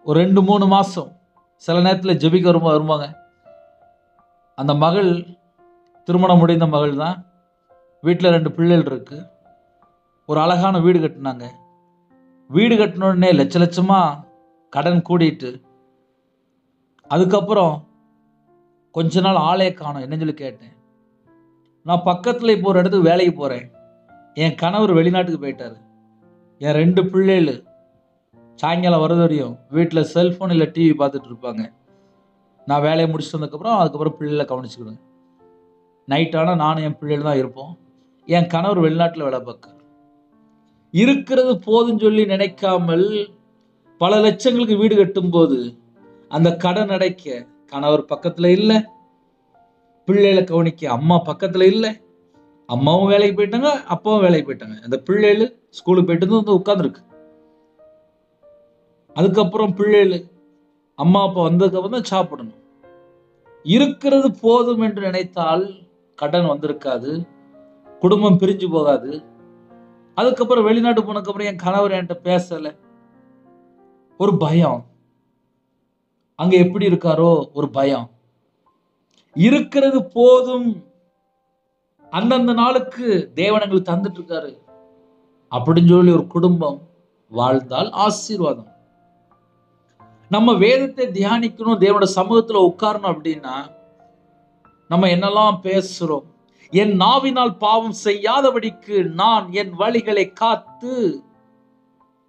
[SPEAKER 1] ஒரு 2-3 மாசம் சில நேரத்தில் ஜெபிக்க வருவாங்க. அந்த மகள் திருமணம் முடிந்த மகள் தான். வீட்டில் 2 பிள்ளைகள் இருக்கு. ஒரு அழகான வீடு கட்டினாங்க. வீடு கட்டின உடனே லட்ச லட்சமா கடன் கூடிட்டு, அதுக்கப்புறம் கொஞ்ச நாள் ஆளே காணோம். என்னன்னு சொல்லி கேட்டேன். நான் பக்கத்தில் இப்போ ஒரு இடத்துக்கு வேலைக்கு போறேன். என் கணவர் வெளிநாட்டுக்கு போயிட்டாரு. என் 2 பிள்ளைகள் சாயங்காலம் வரது வரையும் வீட்டில் செல்போன் இல்லை டிவி பார்த்துட்டு இருப்பாங்க. நான் வேலையை முடிச்சுட்டு அதுக்கப்புறம் பிள்ளைகளை கவனிச்சுக்கிடுவேன். நைட் ஆனால் நானும் என் பிள்ளைகள் தான் இருப்போம். என் கணவர் வெளிநாட்டில் வேலை பார்க்க இருக்கிறது போதும் சொல்லி நினைக்காமல் பல லட்சங்களுக்கு வீடு கட்டும் போது அந்த கடன் அடைக்க கணவர் பக்கத்துல இல்லை, பிள்ளைகளை கவனிக்க அம்மா பக்கத்துல இல்லை. அம்மாவும் வேலைக்கு போயிட்டாங்க, அப்பாவும் வேலைக்கு போயிட்டாங்க. அந்த பிள்ளைகள் ஸ்கூலுக்கு போயிட்டு வந்து உட்கார்ந்துருக்கு. அதுக்கப்புறம் பிள்ளைகள் அம்மா அப்பா வந்ததுக்கு அப்புறம் தான் சாப்பிடணும். இருக்கிறது போதும் என்று நினைத்தால் கடன் வந்திருக்காது, குடும்பம் பிரிஞ்சு போகாது. அதுக்கப்புறம் வெளிநாட்டு போனதுக்கு அப்புறம் என் கணவர் என்கிட்ட பேசல. ஒரு பயம். அங்க எப்படி இருக்காரோ ஒரு பயம். இருக்கிறது போதும், அந்தந்த நாளுக்கு தேவன் எங்களுக்கு தந்துட்டு இருக்காரு அப்படின்னு சொல்லி ஒரு குடும்பம் வாழ்ந்தால் ஆசீர்வாதம். நம்ம வேதத்தை தியானிக்கணும், தேவனோட சமூகத்துல உட்காரணும் அப்படின்னா நம்ம என்னெல்லாம் பேசுறோம். என் நாவினால் பாவம் செய்யாதபடிக்கு நான் என் வழிகளை காத்து.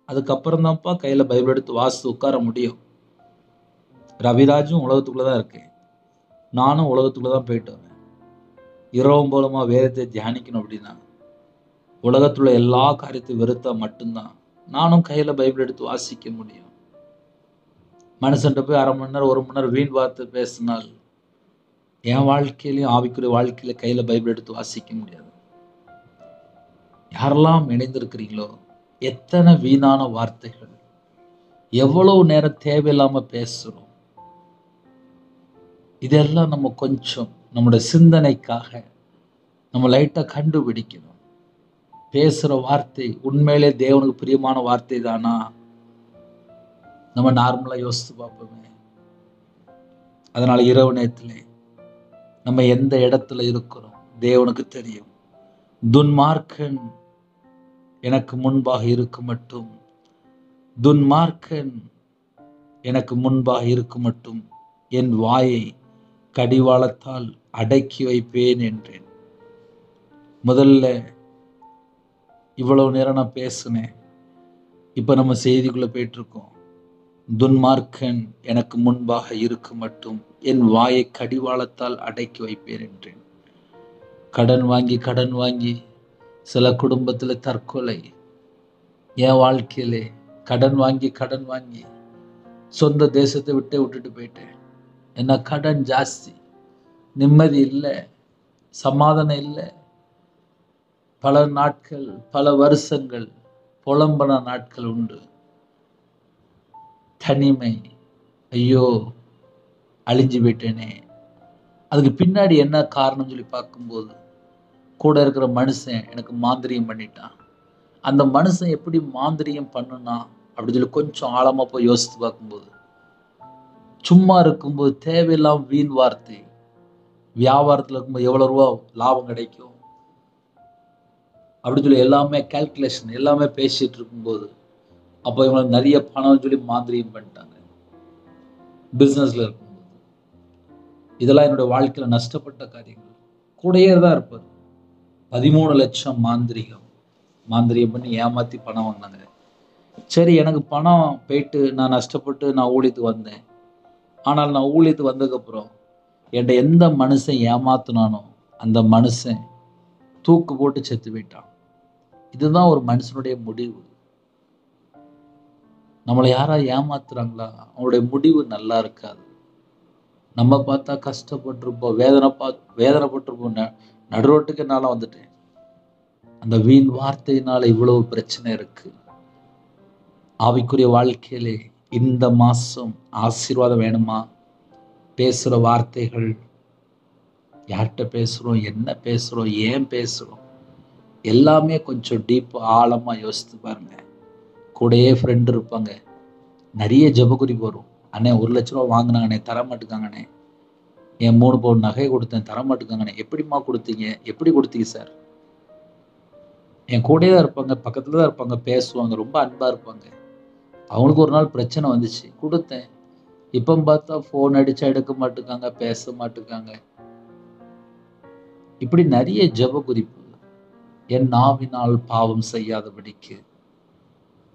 [SPEAKER 1] அதுக்கப்புறம் தான்ப்பா கையில பைபிள் எடுத்து வாசித்து உட்கார முடியும். ரவிராஜும் உலகத்துக்குள்ளதான் இருக்கேன், நானும் உலகத்துக்குள்ளதான் போயிட்டு வரேன். இரவும் போலமா வேதத்தை தியானிக்கணும் அப்படின்னா உலகத்துல எல்லா காரியத்தையும் வெறுத்தா மட்டும்தான் நானும் கையில பைபிள் எடுத்து வாசிக்க முடியும். மனுஷன்ட்ட போய் 1/2 மணி நேரம் 1 மணி நேரம் வீண் வார்த்தை பேசினால் என் வாழ்க்கையிலையும் ஆவிக்குரிய வாழ்க்கையில கையில பைபிள் எடுத்து வாசிக்க முடியாது. யாரெல்லாம் இணைந்திருக்கிறீங்களோ எத்தனை வீணான வார்த்தைகள், எவ்வளவு நேரம் தேவையில்லாம பேசுறோம். இதெல்லாம் நம்ம கொஞ்சம் நம்முடைய சிந்தனைக்காக நம்ம லைட்டா கண்டுபிடிக்கணும். பேசுற வார்த்தை உண்மையிலே தேவனுக்கு பிரியமான வார்த்தை தானா? நம்ம நார்மலா யோசித்து பார்ப்போமே. அதனால இரவு நேரத்திலே நம்ம எந்த இடத்துல இருக்கிறோம் தேவனுக்கு தெரியும். துன்மார்க்கன் எனக்கு முன்பாக இருக்க மட்டும், துன்மார்க்கன் எனக்கு முன்பாக இருக்க மட்டும் என் வாயை கடிவாளத்தால் அடக்கி வைப்பேன் என்றேன். முதல்ல இவ்வளவு நேரம் நான் பேசினேன். இப்ப நம்ம செய்திக்குள்ள போயிட்டு இருக்கோம். துன்மார்க்கன் எனக்கு முன்பாக இருக்கு மட்டும் என் வாயை கடிவாளத்தால் அடக்கி வைப்பேன் என்றேன். கடன் வாங்கி சில குடும்பத்துல தற்கொலை. என் வாழ்க்கையிலே கடன் வாங்கி சொந்த தேசத்தை விட்டுட்டு போயிட்டேன். என்ன கடன் ஜாஸ்தி, நிம்மதி இல்லை, சமாதானம் இல்லை. பல நாட்கள், பல வருஷங்கள் புலம்பன நாட்கள் உண்டு. தனிமை, ஐயோ அழிஞ்சு போயிட்டேனே. அதுக்கு பின்னாடி என்ன காரணம் சொல்லி பார்க்கும்போது, கூட இருக்கிற மனுஷன் எனக்கு மாந்திரியம் பண்ணிட்டான். அந்த மனுஷன் எப்படி மாந்திரியம் பண்ணுனா அப்படி சொல்லி கொஞ்சம் ஆழமா போய் யோசித்து பார்க்கும்போது, சும்மா இருக்கும்போது தேவையில்லாம வீண் வார்த்தை, வியாபாரத்தில் இருக்கும்போது எவ்வளவு ரூபா லாபம் கிடைக்கும் அப்படி சொல்லி எல்லாமே கால்குலேஷன், எல்லாமே பேசிட்டு இருக்கும்போது அப்போ இவங்களுக்கு நிறைய பணம் சொல்லி மாந்திரியம் பண்ணிட்டாங்க. பிசினஸ்ல இருக்கும்போது இதெல்லாம் என்னுடைய வாழ்க்கையில நஷ்டப்பட்ட காரியங்கள். கூடயே தான் இருப்பார். 13 லட்சம் மாந்திரியம் பண்ணி ஏமாத்தி பணம் வாங்கினாங்க. சரி, எனக்கு பணம் போயிட்டு நான் நஷ்டப்பட்டு நான் ஊழியத்துக்கு வந்தேன். ஆனால் நான் ஊழியத்துக்கு வந்ததுக்கப்புறம் என்கிட்ட எந்த மனுஷன் ஏமாத்தினானோ அந்த மனுஷன் தூக்கு போட்டு செத்து போயிட்டான். இதுதான் ஒரு மனுஷனுடைய முடிவு. நம்மளை யாராவது ஏமாத்துறாங்களா, அவங்களுடைய முடிவு நல்லா இருக்காது. நம்ம பார்த்தா கஷ்டப்பட்டிருப்போம், வேதனைப்பட்டிருப்போம். நடுரோட்டுக்கு என்னால வந்துட்டேன். அந்த வீண் வார்த்தையினால இவ்வளவு பிரச்சனை இருக்கு. ஆவிக்குரிய வாழ்க்கையிலே இந்த மாசம் ஆசீர்வாதம் வேணுமா? பேசுற வார்த்தைகள், யார்கிட்ட பேசுறோம், என்ன பேசுறோம், ஏன் பேசுறோம், எல்லாமே கொஞ்சம் டீப் ஆழமா யோசித்து பாருங்க. கூடயே ஃப்ரெண்டு இருப்பாங்க. நிறைய ஜெபக்குறிப்பு வரும். அண்ணே 1 லட்ச ரூபா வாங்கினாங்கண்ணே, தரமாட்டுக்காங்கண்ணே. என் 3 பவுன் நகை கொடுத்தேன், தரமாட்டுக்காங்கண்ணே. எப்படிம்மா கொடுத்தீங்க, எப்படி கொடுத்தீங்க சார்? என் கூடயே தான் இருப்பாங்க, பக்கத்துல தான் இருப்பாங்க, பேசுவாங்க, ரொம்ப அன்பா இருப்பாங்க. அவங்களுக்கு ஒரு நாள் பிரச்சனை வந்துச்சு, கொடுத்தேன். இப்போ பார்த்தா ஃபோன் அடிச்சா எடுக்க மாட்டுக்காங்க, பேச மாட்டுக்காங்க. இப்படி நிறைய ஜெப குறிப்பு. என் நாவினால் பாவம் செய்யாதபடிக்கு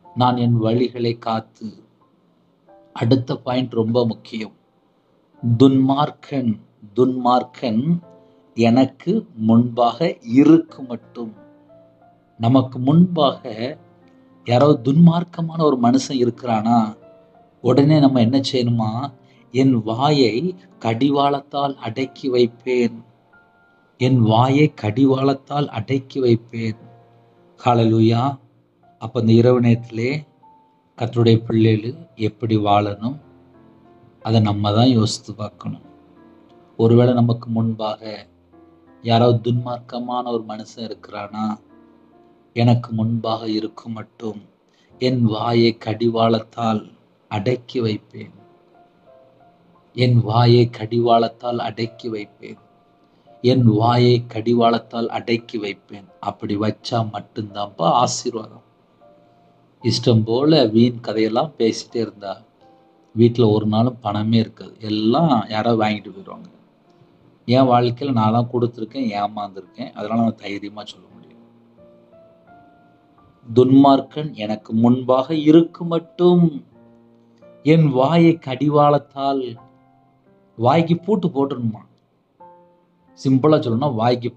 [SPEAKER 1] நான் என் வழிகளை காத்து. அடுத்த பாயிண்ட் ரொம்ப முக்கியம். துன்மார்க்கன் எனக்கு முன்பாக இருக்கு மட்டும். நமக்கு முன்பாக யாராவது துன்மார்க்கமான ஒரு மனுஷன் இருக்கிறானா, உடனே நம்ம என்ன செய்யணுமா? என் வாயை கடிவாளத்தால் அடக்கி வைப்பேன். என் வாயை கடிவாளத்தால் அடக்கி வைப்பேன். ஹல்லேலூயா. அப்ப இந்த இரவு நேரத்திலே கர்த்தருடைய பிள்ளைகள் எப்படி வாழணும், அதை நம்ம தான் யோசித்து பார்க்கணும். ஒருவேளை நமக்கு முன்பாக யாராவது துன்மார்க்கமான ஒரு மனுஷன் இருக்கிறானா, எனக்கு முன்பாக இருக்கும் மட்டும் என் வாயை கடிவாளத்தால் அடக்கி வைப்பேன். என் வாயை கடிவாளத்தால் அடக்கி வைப்பேன். என் வாயை கடிவாளத்தால் அடக்கி வைப்பேன். அப்படி வச்சா மட்டும்தான்ப்பா ஆசீர்வாதம். இஷ்டம் போல வீண் கதையெல்லாம் பேசிட்டே இருந்தா வீட்டில் ஒரு நாளும் பணமே இருக்காது. எல்லாம் யாராவது வாங்கிட்டு போயிடுவாங்க. என் வாழ்க்கையில் நான்லாம் கொடுத்துருக்கேன், ஏமாந்துருக்கேன். அதனால நான் தைரியமா சொல்ல முடியும். துன்மார்க்கன் எனக்கு முன்பாக இருக்கு மட்டும் என் வாயை கடிவாளத்தால், வாய்க்கு பூட்டு போட்டுருணுமா? சிம்பிளா சொல்லணும்னா வாய்க்கு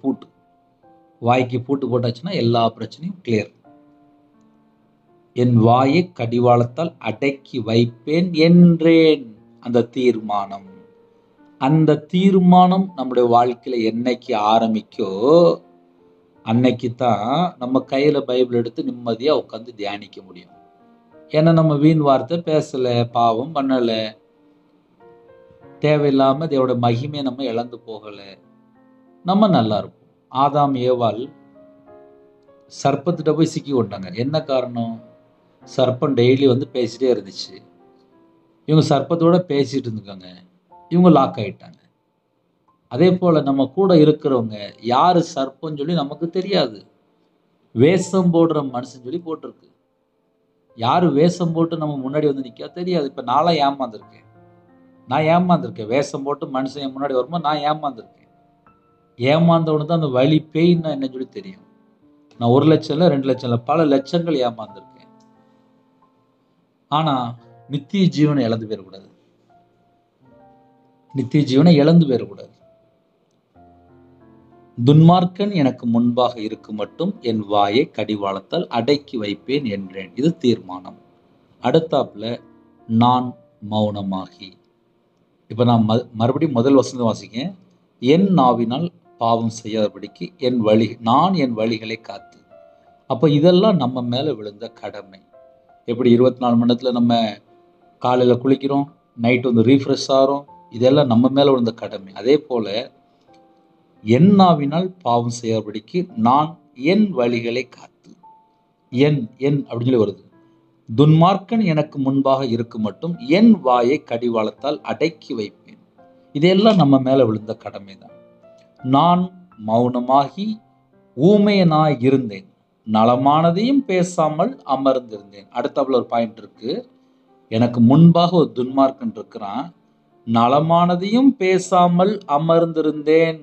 [SPEAKER 1] பூட்டு போட்டாச்சுன்னா எல்லா பிரச்சனையும் கிளியர். என் வாயை கடிவாளத்தால் அடக்கி வைப்பேன் என்றேன். அந்த தீர்மானம் நம்முடைய வாழ்க்கையில என்னைக்கு ஆரம்பிக்கோ அன்னைக்கு தான் நம்ம கையில பைபிள் எடுத்து நிம்மதியா உட்காந்து தியானிக்க முடியும். ஏன்னா நம்ம வீண் வார்த்தை பேசல, பாவம் பண்ணல, தேவையில்லாம தேவோட மகிமையை நம்ம இழந்து போகல, நம்ம நல்லா இருப்போம். ஆதாம் ஏவாள் சர்ப்பத்திட்ட போய் சிக்கி கொண்டாங்க. என்ன காரணம்? சர்ப்பம் டெய்லி வந்து பேசிட்டே இருந்துச்சு. இவங்க சர்ப்பத்தோட பேசிட்டு இருந்துக்காங்க, இவங்க லாக் ஆயிட்டாங்க. அதே போல நம்ம கூட இருக்கிறவங்க யாரு சர்ப்பம் சொல்லி நமக்கு தெரியாது. வேஷம் போடுற மனுஷன் சொல்லி போட்டிருக்கு. யாரு வேஷம் போட்டு நம்ம முன்னாடி வந்து நிக்க தெரியாது. இப்ப நான் ஏமாந்துருக்கேன். வேஷம் போட்டு மனுஷன் முன்னாடி வரும்போது நான் ஏமாந்துருக்கேன். ஏமாந்தவனுக்கு தான் அந்த வலி பெயின்னா என்ன சொல்லி தெரியும். நான் 1 லட்சம் இல்லை, 2 லட்சம் இல்லை, பல லட்சங்கள் ஏமாந்துருக்கேன். ஆனா நித்திய ஜீவனை இழந்து போயிடக்கூடாது. நித்திய ஜீவனை இழந்து போயிடக்கூடாது. துன்மார்க்கன் எனக்கு முன்பாக இருக்கும் மட்டும் என் வாயை கடிவாளத்தால் அடக்கி வைப்பேன் என்றேன். இது தீர்மானம். அடுத்தாப்புல நான் மௌனமாகி. இப்ப நான் மறுபடியும் முதல் வசனம் வாசிக்கேன். என் நாவினால் பாவம் செய்யாதபடிக்கு நான் என் வழிகளை காத்து. அப்ப இதெல்லாம் நம்ம மேல விழுந்த கடமை. எப்படி 24 மணி நேரத்துல நம்ம காலையில குளிக்கிறோம், நைட் வந்து ரீஃப்ரெஷ் ஆகிறோம், இதெல்லாம் நம்ம மேல விழுந்த கடமை. அதே போல என் நாவினால் பாவம் செய்யாதபடிக்கு நான் என் வழிகளை காத்து. என் அப்படின்னு சொல்லி வருது. துன்மார்க்கன் எனக்கு முன்பாக இருக்கும் மட்டும் என் வாயை கடிவாளத்தால் அடக்கி வைப்பேன். இதெல்லாம் நம்ம மேல விழுந்த கடமை தான். நான் மௌனமாகி ஊமையனாய் இருந்தேன், நலமானதையும் பேசாமல் அமர்ந்திருந்தேன். அடுத்தாப்புல ஒரு பாயிண்ட் இருக்கு. எனக்கு முன்பாக ஒரு துன்மார்க்கன் இருக்கிறான், நலமானதையும் பேசாமல் அமர்ந்திருந்தேன்.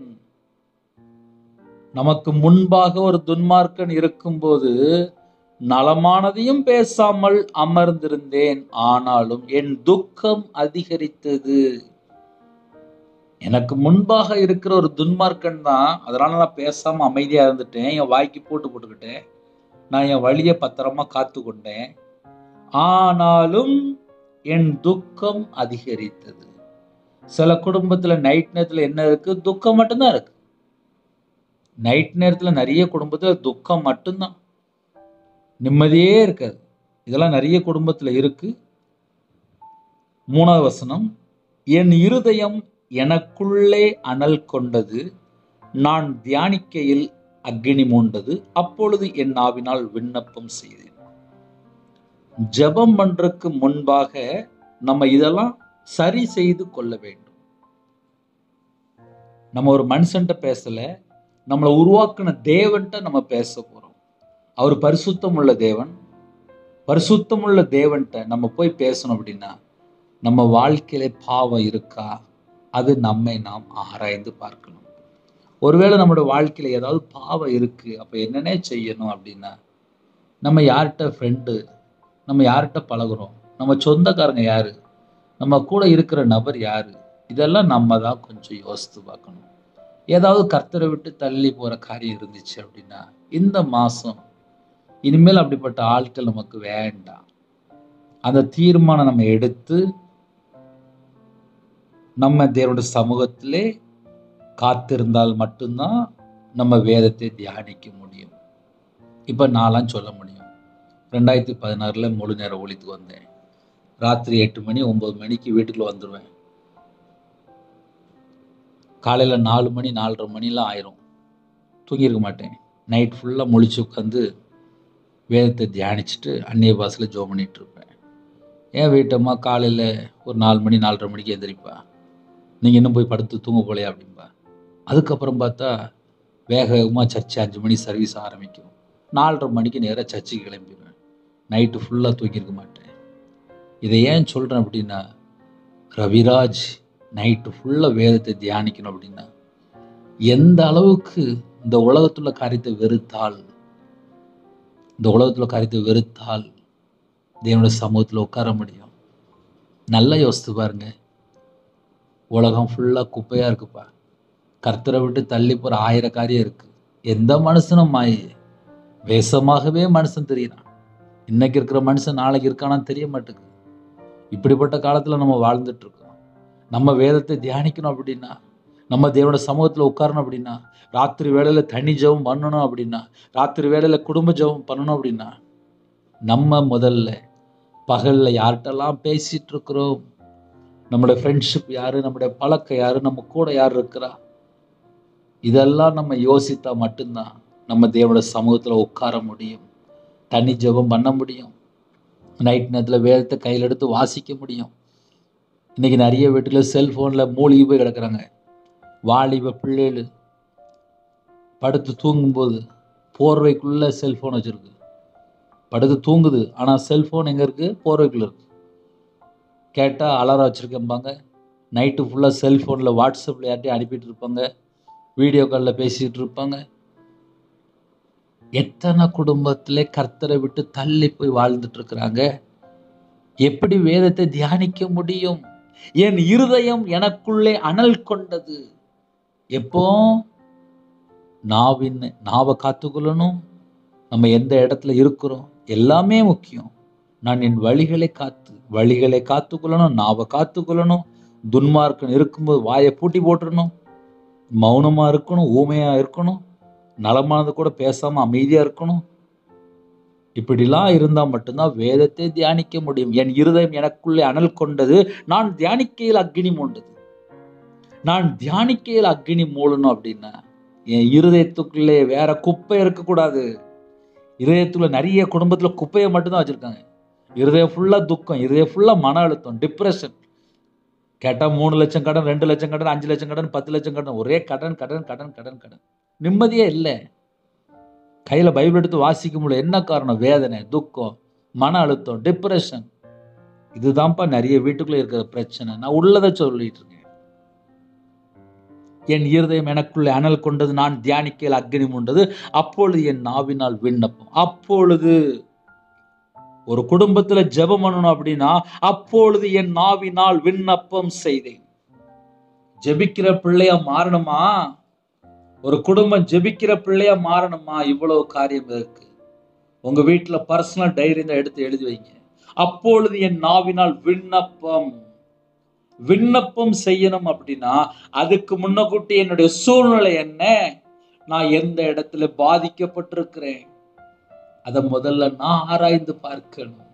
[SPEAKER 1] நமக்கு முன்பாக ஒரு துன்மார்க்கன் இருக்கும்போது நலமானதையும் பேசாமல் அமர்ந்திருந்தேன், ஆனாலும் என் துக்கம் அதிகரித்தது. எனக்கு முன்பாக இருக்கிற ஒரு துன்மார்க்கன் தான், அதனால நான் பேசாம அமைதியா இருந்துட்டேன், என் வாய்க்கு போட்டுக்கிட்டேன், நான் என் வழியை பத்திரமா காத்து கொண்டேன், ஆனாலும் என் துக்கம் அதிகரித்தது. சில குடும்பத்துல நைட் நேரத்துல என்ன இருக்கு? துக்கம் மட்டும்தான் இருக்கு. நைட் நேரத்துல நிறைய குடும்பத்துல துக்கம் மட்டும்தான், நிம்மதியே இருக்காது. இதெல்லாம் நிறைய குடும்பத்துல இருக்கு. 3வது வசனம், என் இருதயம் எனக்குள்ளே அனல் கொண்டது, நான் தியானிக்கையில் அக்கினி மூண்டது, அப்பொழுது என் நாவினால் விண்ணப்பம் செய்தேன். ஜெபம் பண்றதுக்கு முன்பாக நம்ம இதெல்லாம் சரி செய்து கொள்ள வேண்டும். நம்ம ஒரு மனுஷன்ட்ட பேசல, நம்மளை உருவாக்குன தேவன்ட்ட நம்ம பேச போறோம். அவர் பரிசுத்தம் உள்ள தேவன். பரிசுத்தம் உள்ள தேவன்ட்ட நம்ம போய் பேசணும் அப்படின்னா நம்ம வாழ்க்கையில பாவம் இருக்கா, அது நம்மை நாம் ஆராய்ந்து பார்க்கணும். ஒருவேளை நம்மளோட வாழ்க்கையில ஏதாவது பாவம் இருக்கு, அப்ப என்னன்னே செய்யணும் அப்படின்னா நம்ம யார்கிட்ட ஃப்ரெண்டு, நம்ம யார்கிட்ட பழகுறோம், நம்ம சொந்தக்காரங்க யாரு, நம்ம கூட இருக்கிற நபர் யாரு, இதெல்லாம் நம்ம தான் கொஞ்சம் யோசித்து பார்க்கணும். ஏதாவது கர்த்தரை விட்டு தள்ளி போற காரியம் இருந்துச்சு அப்படின்னா இந்த மாசம் இனிமேல் அப்படிப்பட்ட ஆட்கள் நமக்கு வேண்டாம். அந்த தீர்மானம் நம்ம எடுத்து நம்ம தேவனுடைய சமூகத்திலே காத்திருந்தால் மட்டும்தான் நம்ம வேதத்தை தியானிக்க முடியும். இப்ப நான்லாம் சொல்ல முடியும், 2016 முழு நேர ஊழியத்துக்கு வந்தேன். ராத்திரி 8 மணி 9 மணிக்கு வீட்டுக்குள்ள வந்துடுவேன். காலையில 4 மணி 4:30 மணிலாம் ஆயிரும். தூங்கியிருக்க மாட்டேன். நைட் ஃபுல்லா முழிச்சு உட்காந்து வேதத்தை தியானிச்சுட்டு அந்நிய பாஷையில ஜெபம் பண்ணிட்டு இருப்பேன். ஏன் வீட்டம்மா காலையில ஒரு 4 மணி 4:30 மணிக்கு எந்திரிப்பா, நீங்க இன்னும் போய் படுத்து தூங்க போலையா அப்படின்பா. அதுக்கப்புறம் பார்த்தா வேகமாக சர்ச்சு 5 மணி சர்வீஸ் ஆரம்பிக்கும். 4:30 மணிக்கு நேராக சர்ச்சுக்கு கிளம்பிடுவேன். நைட்டு ஃபுல்லாக தூங்கியிருக்க மாட்டேன். இதை ஏன் சொல்கிறேன் அப்படின்னா, ரவிராஜ் நைட்டு ஃபுல்லாக வேதத்தை தியானிக்கணும் அப்படின்னா எந்த அளவுக்கு இந்த உலகத்துள்ள காரியத்தை வெறுத்தால், இந்த உலகத்துல காரியத்தை வெறுத்தால் தேவனுடைய சமூகத்தில் உட்கார முடியும். நல்லா யோசித்து பாருங்க. உலகம் ஃபுல்லா குப்பையா இருக்குப்பா. கர்த்தரை விட்டு தள்ளி போற 1000 காரியம் இருக்கு. எந்த மனுஷனும் வேஷமாகவே மனுஷன் தெரியறான். இன்னைக்கு இருக்கிற மனுஷன் நாளைக்கு இருக்கானான்னு தெரிய மாட்டேங்குது. இப்படிப்பட்ட காலத்துல நம்ம வாழ்ந்துட்டு இருக்கோம். நம்ம வேதத்தை தியானிக்கணும் அப்படின்னா, நம்ம தேவனுடைய சமூகத்துல உட்காரணும் அப்படின்னா, ராத்திரி வேளையில தனி ஜெபம் பண்ணணும் அப்படின்னா, ராத்திரி வேளையில குடும்ப ஜெபம் பண்ணணும் அப்படின்னா, நம்ம முதல்ல பகல்ல யார்கிட்டலாம் பேசிட்டு இருக்கிறோம், நம்முடைய ஃப்ரெண்ட்ஷிப் யாரு, நம்முடைய பழக்கம் யாரு, நம்ம கூட யார் இருக்கிறா, இதெல்லாம் நம்ம யோசித்தா மட்டும்தான் நம்ம தேவனுடைய சமூகத்துல உட்கார முடியும், தனி ஜெபம் பண்ண முடியும், நைட் நேரத்தில் வேதத்தை கையில் எடுத்து வாசிக்க முடியும். இன்னைக்கு நிறைய வீட்டில் செல்ஃபோனில் மூழ்கி போய் கிடக்குறாங்க. வாலிப பிள்ளைகள் படுத்து தூங்கும்போது போர்வைக்குள்ளே செல்ஃபோன் வச்சுருக்கு. படுத்து தூங்குது, ஆனால் செல்ஃபோன் எங்கே இருக்குது? போர்வைக்குள்ளே இருக்குது. கேட்டால் அலாரம் வச்சுருக்கேன்பாங்க. நைட்டு ஃபுல்லாக செல்ஃபோனில் வாட்ஸ்அப்பில் யார்ட்டையும் அனுப்பிட்டு இருப்பாங்க. வீடியோ காலில் பேசிட்டு இருப்பாங்க. எத்தனை குடும்பத்திலே கர்த்தரை விட்டு தள்ளி போய் வாழ்ந்துட்டு இருக்கிறாங்க. எப்படி வேதத்தை தியானிக்க முடியும்? என் இருதயம் எனக்குள்ளே அனல் கொண்டது. எப்போ? நாவை காத்துக்கொள்ளணும். நம்ம எந்த இடத்துல இருக்கிறோம் எல்லாமே முக்கியம். நான் என் வழிகளை காத்துக்கொள்ளணும், நாவை காத்துக்கொள்ளணும். துன்மார்க்கன் இருக்கும்போது வாயை பூட்டி போட்டுறணும். மௌனமா இருக்கணும், ஊமையா இருக்கணும், நலமானது கூட பேசாம அமைதியா இருக்கணும். இப்படிலாம் இருந்தா மட்டும்தான் வேதத்தை தியானிக்க முடியும். என் இருதயம் எனக்குள்ளே அனல் கொண்டது, நான் தியானிக்கையில் அக்னி மூண்டது. நான் தியானிக்கையில் அக்னி மூடணும் அப்படின்னா என் இருதயத்துக்குள்ளே வேற குப்பை இருக்கக்கூடாது. இருதயத்துக்குள்ள நிறைய குடும்பத்துல குப்பையை மட்டும்தான் வச்சிருக்காங்க. இருதயம் ஃபுல்லா துக்கம், இருதயம் ஃபுல்லா மன அழுத்தம், டிப்ரெஷன். கேட்டா 3 லட்சம் கடன், 2 லட்சம் கடன், 5 லட்சம் கடன், 10 லட்சம் கடன், ஒரே கடன் கடன் கடன் கடன் கடன். நிம்மதியே இல்லை. கையில பைபிள் எடுத்து வாசிக்க முடியல. என்ன காரணம்? வேதனை, துக்கம், மன அழுத்தம், டிப்ரெஷன். இதுதான்ப்பா நிறைய வீட்டுக்குள்ள இருக்கிற பிரச்சனை. நான் உள்ளதை சொல்லிட்டு இருக்கேன். என் இருதயம் எனக்குள்ளே அனல் கொண்டது, நான் தியானிக்கையில் அக்னி மூண்டது. அப்பொழுது என் நாவினால் விண்ணப்பம். அப்பொழுது ஒரு குடும்பத்துல ஜெபம் பண்ணணும் அப்படின்னா, அப்பொழுது என் நாவினால் விண்ணப்பம் செய்தேன். ஜெபிக்கிற பிள்ளையா மாறணுமா? ஒரு குடும்பம் ஜெபிக்கிற பிள்ளையா மாறணுமா? இவ்வளவு காரியம் இருக்கு. உங்க வீட்டுல பர்சனல் டைரி எடுத்து எழுதி வைங்க. அப்பொழுது என் நாவினால் விண்ணப்பம் செய்யணும் அப்படின்னா, அதுக்கு முன்னக்கூட்டி என்னுடைய சூழ்நிலை என்ன, நான் எந்த இடத்துல பாதிக்கப்பட்டிருக்கிறேன், அதை முதல்ல நான் ஆராய்ந்து பார்க்கணும்.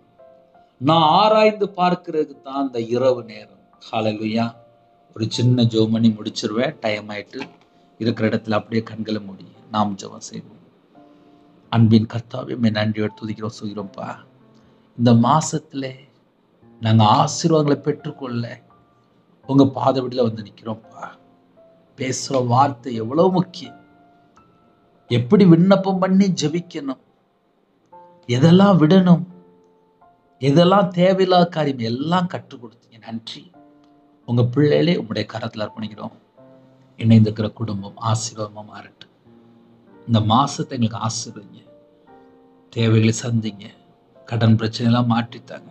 [SPEAKER 1] நான் ஆராய்ந்து பார்க்கிறதுக்கு தான் அந்த இரவு நேரம். ஹல்லேலூயா. ஒரு சின்ன ஜெபம் பண்ணி முடிச்சிருவேன். டைம் ஆயிட்டு. இருக்கிற இடத்துல அப்படியே கண்களை மூடி நாம் ஜெபம் செய்வோம். அன்பின் கர்த்தாவே, நன்றியோடு துதிக்கிறோம், சொல்கிறோம்ப்பா. இந்த மாசத்துல நாங்க ஆசீர்வாதங்களை பெற்றுக்கொள்ள உங்க பாதவடியில வந்து நிக்கிறோம்ப்பா. பேசுற வார்த்தை எவ்வளவு முக்கியம். எப்படி விண்ணப்பம் பண்ணி ஜெபிக்கணும், எதெல்லாம் விடணும், எதெல்லாம் தேவையில்லாத காரியம் எல்லாம் கற்றுக் கொடுத்தீங்க. நன்றி. உங்க பிள்ளைகளே உங்களுடைய கரத்துல அர்ப்பணிக்கிறோம். இணைந்திருக்கிற குடும்பம் ஆசீர்வாதமா மாறட்டும். இந்த மாசத்தை எங்களுக்கு ஆசீர்வதிங்க. தேவைகளை சந்திங்க. கடன் பிரச்சனை எல்லாம் மாற்றித்தாங்க.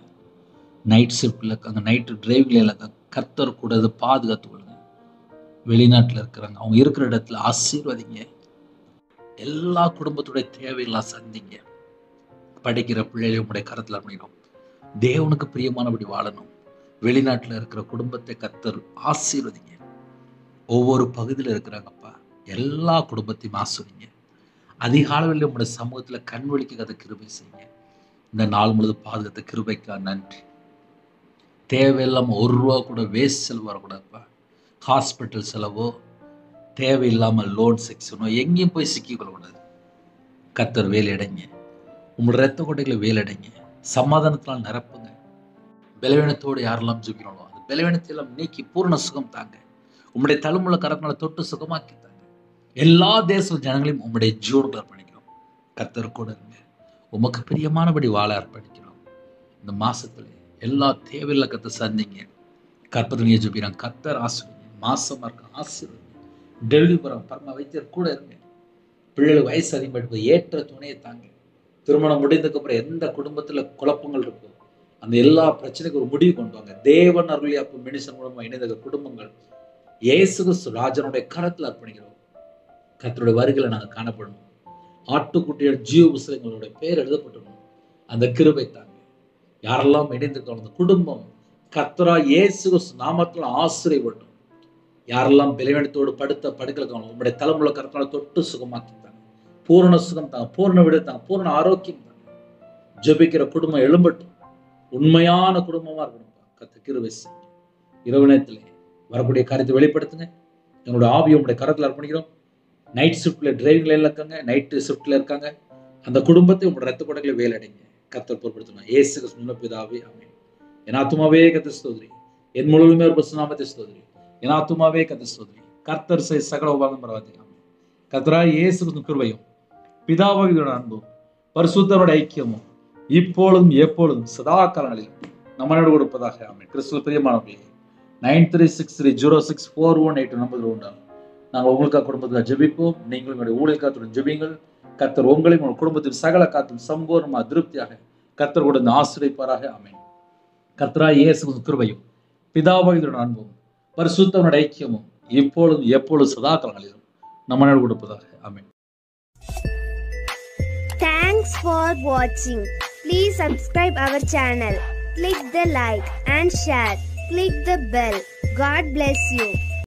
[SPEAKER 1] நைட் ஷிஃப்ட்ல இருக்காங்க, நைட்டு டிரைவிங்ல இருக்காங்க, கர்த்தர் கூட பாதுகாத்து கொள்ளுங்க. வெளிநாட்டுல இருக்கிறாங்க, அவங்க இருக்கிற இடத்துல ஆசீர்வதிங்க. எல்லா குடும்பத்துடைய தேவையெல்லாம் சந்திங்க. படிக்கிற பிள்ளைகளை உங்களுடைய கரத்துல அர்ப்பணிக்கிறோம். தேவனுக்கு பிரியமானபடி வாழணும். வெளிநாட்டுல இருக்கிற குடும்பத்தை கர்த்தர் ஆசீர்வதிங்க. ஒவ்வொரு பகுதியில் இருக்கிறாங்கப்பா, எல்லா குடும்பத்தையும் ஆசீர்வதிங்க. அதிகாலையில் உங்களுடைய சமூகத்துல கண்வழிக்க கதை கிருபை செய்யுங்க. இந்த நாள் முழுது பாதுகாத்த கிருபைக்கா நன்றி. தேவையில்லாம ₹1 கூட வேஸ்ட் செலவு வரக்கூடாதுப்பா. ஹாஸ்பிட்டல் செலவோ, தேவையில்லாமல் லோன் செக்ஷனோ எங்கேயும் போய் சிக்கிக்கொள்ளக்கூடாது. கர்த்தர் வேலையடைங்க. உங்களோட ரத்த கொட்டைகளை வேலையடைங்க. சமாதானத்தினால் நிரப்புங்க. பலவீனத்தோடு யாரெல்லாம் ஜெபிக்கிறோம் அந்த பலவீனத்தை எல்லாம் நீக்கி பூர்ண சுகம் தாங்க. உங்களுடைய தழுமுள்ள கரங்களை தொட்டு சுகமாக்கி தாங்க. எல்லா தேச ஜனங்களையும் உங்களுடைய ஜீவனுக்கு அர்ப்பணிக்கிறோம். கர்த்தர் கூட இருங்க. உமக்கு பிரியமானபடி வாழ அர்ப்பணிக்கிறோம். இந்த மாசத்துல எல்லா தேவையில்ல கத்தை சந்திங்க. கற்பதனையை ஜெபிக்கிறாங்க. கர்த்தர் ஆசீர்வதிங்க. மாசமா இருக்க ஆசீர்வதிங்க. டெலிவரி பரம வைத்தியர் கூட இருங்க. பிள்ளைகள் வயசு அதிகமாக ஏற்ற துணையை தாங்க. திருமணம் முடிந்ததுக்கு அப்புறம் எந்த குடும்பத்துல குழப்பங்கள் இருக்கோ அந்த எல்லா பிரச்சனைக்கும் ஒரு முடிவு கொண்டு வாங்க. தேவன் அருளி அப்போ மனுஷன் மூலமா இணைந்த குடும்பங்கள் இயேசு கிறிஸ்து ராஜனுடைய கரத்துல அர்ப்பணிக்கிறோம். கர்த்தருடைய வருகையில நாங்க காணப்படணும். ஆட்டுக்குட்டியோட ஜீவ புஸ்தகங்களுடைய பேர் எழுதப்பட்டிருக்கணும். அந்த கிருபை தாங்க. யாரெல்லாம் இணைந்திருக்கணும் அந்த குடும்பம் கர்த்தரா இயேசு கிறிஸ்து நாமத்துல ஆசீர்வதிக்கப்படணும். யாரெல்லாம் பலவீனத்தோடு படுக்கல உங்களுடைய தலைமுறை கர்த்தரால் தொட்டு சுகமாக்கி தாங்க. பூரண சுகம் தாங்க, பூர்ண விட தாங்க, பூர்ண ஆரோக்கியம் தாங்க. ஜெபிக்கிற குடும்பம் எழும்பட்டும். உண்மையான குடும்பமா இருக்கணும். கர்த்தர் கிருபை செய்யுங்க. இரவு நேரத்துல வரக்கூடிய காரியத்தை வெளிப்படுத்துங்க. எங்களுடைய ஆவியை உங்களுடைய கரத்துல அர்ப்பணிக்கிறோம். நைட் ஷிஃப்ட்ல டிரைவிங்ல இருக்காங்க, நைட்டு ஷிஃப்ட்ல இருக்காங்க. அந்த குடும்பத்தை உங்களுடைய ரத்த கொடைகளை வேலையடைங்க. கர்த்தர் பொறுப்படுத்தணும். இயேசு கிறிஸ்து பிதாவே ஆமென். என் ஆத்துமாவே கர்த்தர் ஸ்தோத்திரி. என் முழுவதுமே ஒரு பரிசுத்த ஸ்தோத்திரி. என் ஆத்துமாவே கர்த்தர் ஸ்தோத்திரி. கர்த்தர் சகல உபகாரம் பரவாயில்லை. கர்த்தராகிய இயேசு கிறிஸ்துவின் கிருபையும் பிதாவாகிய அன்பும் பரிசுத்தரோட ஐக்கியமும் இப்பொழுதும் எப்பொழுதும் சதா காலங்களில் நம்மளோடு கொடுப்பதாக ஆமென். கிறிஸ்துவில் பிரியமானவர்களே, 9363064182 நம்பர் உண்டாகும். நாங்கள் உங்களுக்காக குடும்பத்தில் ஜெபிப்போம். நீங்களும் எங்களுடைய ஊழியக்காரத்துடன் ஜெபிங்கள். கர்த்தர் உங்களையும் உங்கள் குடும்பத்தில் சகல காத்தும் சம்பூர்ணமாக திருப்தியாக கர்த்தர் கூட ஆசீர்வதிப்பாராக. ஆமென். கர்த்தராகிய இயேசுவின் கிருபையும் பிதாவாகிய அன்பும் பரிசுத்தவனுடைய ஐக்கியமும் இப்பொழுதும் எப்பொழுதும் சதா காலங்களிலும் நம்ம கொடுப்பதாக. ஆமென்.
[SPEAKER 2] Thanks for watching. Please subscribe our channel. Click the like and share. Click the bell. God bless you.